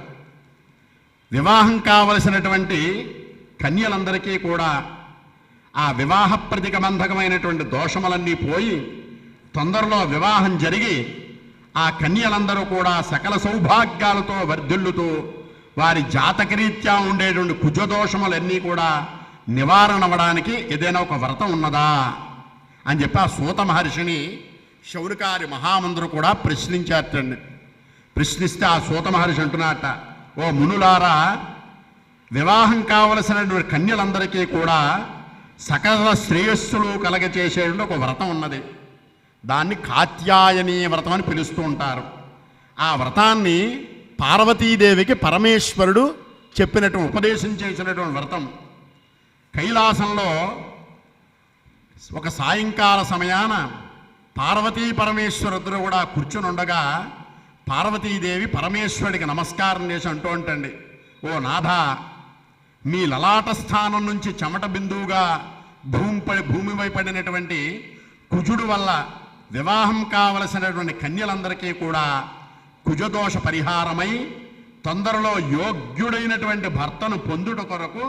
వివాహం కావలసినటువంటి కన్యలందరికీ కూడా ఆ వివాహ ప్రతిబంధకమైనటువంటి దోషములన్నీ పోయి తొందరలో వివాహం జరిగి ఆ కన్యలందరూ కూడా సకల సౌభాగ్యాలతో వర్ధిల్లుతూ వారి జాతకరీత్యా ఉండేటువంటి కుజదోషములన్నీ కూడా నివారణ అవ్వడానికి ఏదైనా ఒక వ్రతం ఉన్నదా అని చెప్పి ఆ సూత మహర్షిని శౌనకాది మహామందరు కూడా ప్రశ్నించారటండి. ప్రశ్నిస్తే ఆ సూత మహర్షి అంటున్నట్ట, ఓ మునులారా, వివాహం కావలసినటువంటి కన్యలందరికీ కూడా సకల శ్రేయస్సులు కలగచేసేటువంటి ఒక వ్రతం ఉన్నది. దాన్ని కాత్యాయని వ్రతం అని పిలుస్తూ ఉంటారు. ఆ వ్రతాన్ని పార్వతీదేవికి పరమేశ్వరుడు చెప్పినటువంటి ఉపదేశం చేసినటువంటి వ్రతం. కైలాసంలో ఒక సాయంకాల సమయాన పార్వతీ పరమేశ్వరుద్దరు కూడా కూర్చుని ఉండగా పార్వతీదేవి పరమేశ్వరుడికి నమస్కారం చేసి అంటూ ఉంటండి, ఓ నాథ, మీ లలాట స్థానం నుంచి చెమట బిందువుగా భూమిపై పడినటువంటి కుజుడు వల్ల వివాహం కావలసినటువంటి కన్యలందరికీ కూడా కుజదోష పరిహారమై తొందరలో యోగ్యుడైనటువంటి భర్తను పొందుట కొరకు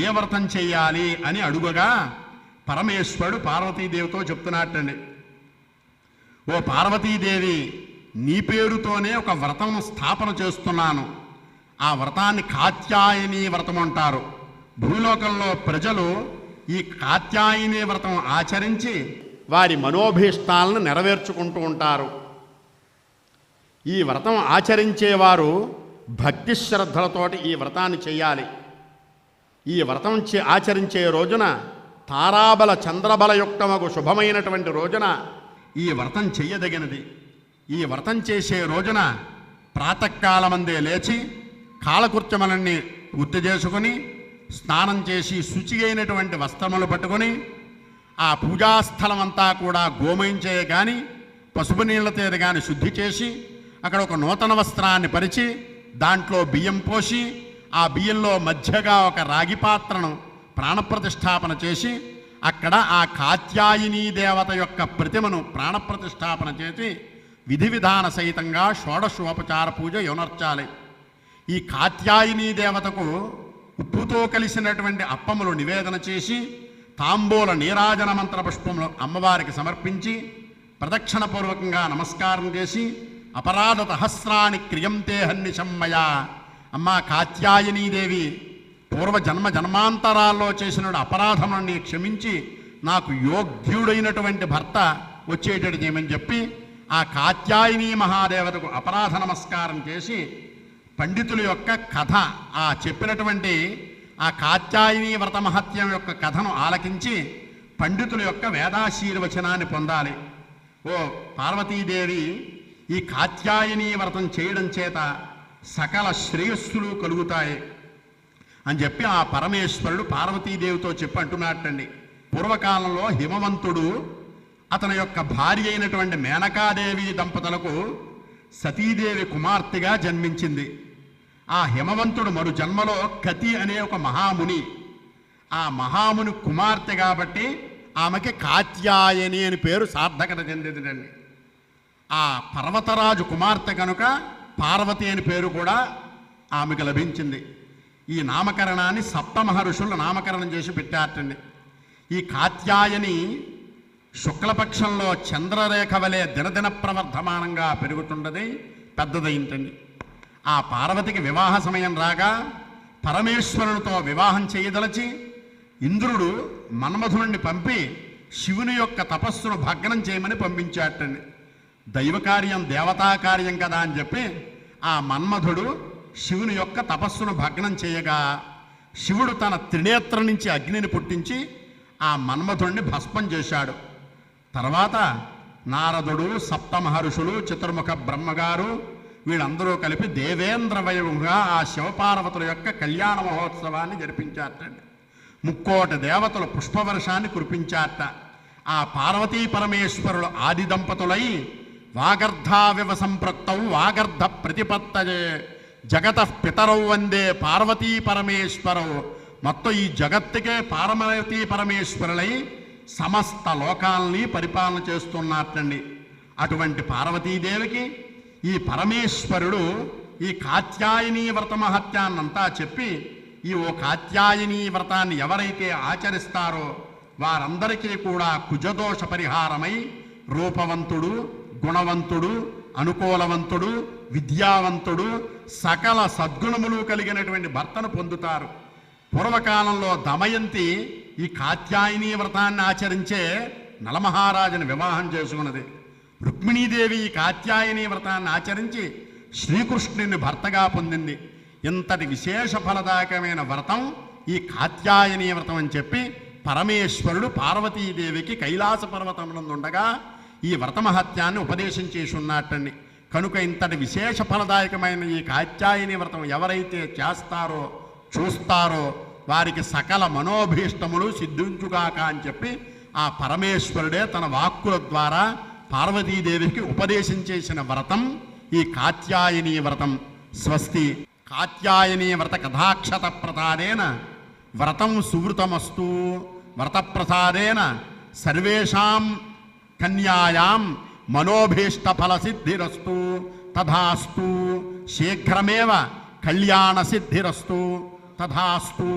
ఏ వ్రతం చెయ్యాలి అని అడుగగా పరమేశ్వరుడు పార్వతీదేవితో చెప్తున్నట్టండి, ఓ పార్వతీదేవి, నీ పేరుతోనే ఒక వ్రతం స్థాపన చేస్తున్నాను. ఆ వ్రతాన్ని కాత్యాయని వ్రతం అంటారు. భూలోకంలో ప్రజలు ఈ కాత్యాయని వ్రతం ఆచరించి వారి మనోభీష్టాలను నెరవేర్చుకుంటూ ఉంటారు. ఈ వ్రతం ఆచరించేవారు భక్తి శ్రద్ధలతోటి ఈ వ్రతాన్ని చేయాలి. ఈ వ్రతం ఆచరించే రోజున తారాబల చంద్రబలయుక్తమగు శుభమైనటువంటి రోజున ఈ వ్రతం చెయ్యదగినది. ఈ వ్రతం చేసే రోజున ప్రాతకాలమందే లేచి కాలకృత్యములన్నీ పూర్తి చేసుకుని స్నానం చేసి శుచి అయినటువంటి వస్త్రములు పట్టుకొని ఆ పూజాస్థలం అంతా కూడా గోమయించే కానీ పసుపు నీళ్లతో కానీ శుద్ధి చేసి అక్కడ ఒక నూతన వస్త్రాన్ని పరిచి దాంట్లో బియ్యం పోసి ఆ బియ్యంలో మధ్యగా ఒక రాగి పాత్రను ప్రాణప్రతిష్ఠాపన చేసి అక్కడ ఆ కాత్యాయిని దేవత యొక్క ప్రతిమను ప్రాణప్రతిష్ఠాపన చేసి విధి విధాన సహితంగా షోడశోపచార పూజ యునర్చాలి. ఈ కాత్యాయిని దేవతకు ఉప్పుతో కలిసినటువంటి అప్పములు నివేదన చేసి తాంబూల నీరాజన మంత్ర పుష్పములు అమ్మవారికి సమర్పించి ప్రదక్షిణపూర్వకంగా నమస్కారం చేసి అపరాధ సహస్రాన్ని క్రియంతే హన్నిశమ్మయ, అమ్మా కాత్యాయనీదేవి, పూర్వజన్మ జన్మాంతరాల్లో చేసిన అపరాధముని క్షమించి నాకు యోగ్యుడైనటువంటి భర్త వచ్చేటట్టు చేయమని చెప్పి ఆ కాత్యాయని మహాదేవతకు అపరాధ నమస్కారం చేసి పండితుల యొక్క కథ, ఆ చెప్పినటువంటి ఆ కాత్యాయని వ్రత మహత్యం యొక్క కథను ఆలకించి పండితుల యొక్క వేదాశీర్వచనాన్ని పొందాలి. ఓ పార్వతీదేవి, ఈ కాత్యాయని వ్రతం చేయడం చేత సకల శ్రేయస్సులు కలుగుతాయి అని చెప్పి ఆ పరమేశ్వరుడు పార్వతీదేవితో చెప్పి అంటున్నట్టండి. పూర్వకాలంలో హిమవంతుడు అతని యొక్క భార్య అయినటువంటి మేనకాదేవి దంపతులకు సతీదేవి కుమార్తెగా జన్మించింది. ఆ హిమవంతుడు మరు జన్మలో కతి అనే ఒక మహాముని, ఆ మహాముని కుమార్తె కాబట్టి ఆమెకి కాత్యాయని అని పేరు సార్థకత చెందిందండి. ఆ పర్వతరాజు కుమార్తె కనుక పార్వతి అని పేరు కూడా ఆమెకు లభించింది. ఈ నామకరణాన్ని సప్తమహర్షులు నామకరణం చేసి పెట్టారటండి. ఈ కాత్యాయని శుక్లపక్షంలో చంద్రరేఖ వలె దినదిన ప్రవర్ధమానంగా పెరుగుతున్నది, పెద్దదైంటండి. ఆ పార్వతికి వివాహ సమయం రాగా పరమేశ్వరునితో వివాహం చేయదలచి ఇంద్రుడు మన్మధుని పంపి శివుని యొక్క తపస్సును భగ్నం చేయమని పంపించాటండి. దైవకార్యం దేవతా కార్యం కదా అని చెప్పి ఆ మన్మధుడు శివుని యొక్క తపస్సును భగ్నం చేయగా శివుడు తన త్రినేత్రం నుంచి అగ్నిని పుట్టించి ఆ మన్మథుణ్ణి భస్మం చేశాడు. తర్వాత నారదుడు, సప్త మహర్షులు, చతుర్ముఖ బ్రహ్మగారు వీళ్ళందరూ కలిపి దేవేంద్ర వైభవంగా ఆ శివపార్వతుల యొక్క కళ్యాణ మహోత్సవాన్ని జరిపించారటండి. 3,000,000 దేవతలు పుష్పవర్షాన్ని కురిపించారట. ఆ పార్వతీ పరమేశ్వరులు ఆది దంపతులై వాగర్ధావివ సంపృక్తౌ వాగర్ధ ప్రతిపత్తయే జగతః పితరౌ వందే పార్వతీ పరమేశ్వరౌ. మొత్తం ఈ జగత్తుకే పార్వతీ పరమేశ్వరులై సమస్త లోకాలని పరిపాలన చేస్తున్నట్టండి. అటువంటి పార్వతీదేవికి ఈ పరమేశ్వరుడు ఈ కాత్యాయనీ వ్రత మహత్యాన్నంతా చెప్పి, ఈ ఓ కాత్యాయనీ వ్రతాన్ని ఎవరైతే ఆచరిస్తారో వారందరికీ కూడా కుజదోష పరిహారమై రూపవంతుడు, గుణవంతుడు, అనుకూలవంతుడు, విద్యావంతుడు, సకల సద్గుణములు కలిగినటువంటి భర్తను పొందుతారు. పూర్వకాలంలో దమయంతి ఈ కాత్యాయనీ వ్రతాన్ని ఆచరించే నలమహారాజుని వివాహం చేసుకున్నది. రుక్మిణీదేవి ఈ కాత్యాయనీ వ్రతాన్ని ఆచరించి శ్రీకృష్ణుని భర్తగా పొందింది. ఇంతటి విశేష ఫలదాయకమైన వ్రతం ఈ కాత్యాయనీ వ్రతం అని చెప్పి పరమేశ్వరుడు పార్వతీదేవికి కైలాస పర్వతమునందుండగా ఈ వ్రతమహత్యాన్ని ఉపదేశం చేసి ఉన్నట్టండి. కనుక ఇంతటి విశేష ఫలదాయకమైన ఈ కాత్యాయనీ వ్రతం ఎవరైతే చేస్తారో చూస్తారో వారికి సకల మనోభీష్టములు సిద్ధించుగాక అని చెప్పి ఆ పరమేశ్వరుడే తన వాక్కుల ద్వారా పార్వతీదేవికి ఉపదేశం చేసిన వ్రతం ఈ కాత్యాయనీ వ్రతం. స్వస్తి. కాత్యాయనీ వ్రత కథాక్షత ప్రసాదేన వ్రతం సువృతమస్తు. వ్రత ప్రసాదేన సర్వేషాం కన్యాయాం మనోభీష్ట ఫల సిద్ధిరస్తు. తథాస్తు. శీఘ్రమేవ కళ్యాణ సిద్ధిరస్తు. తథాస్తు.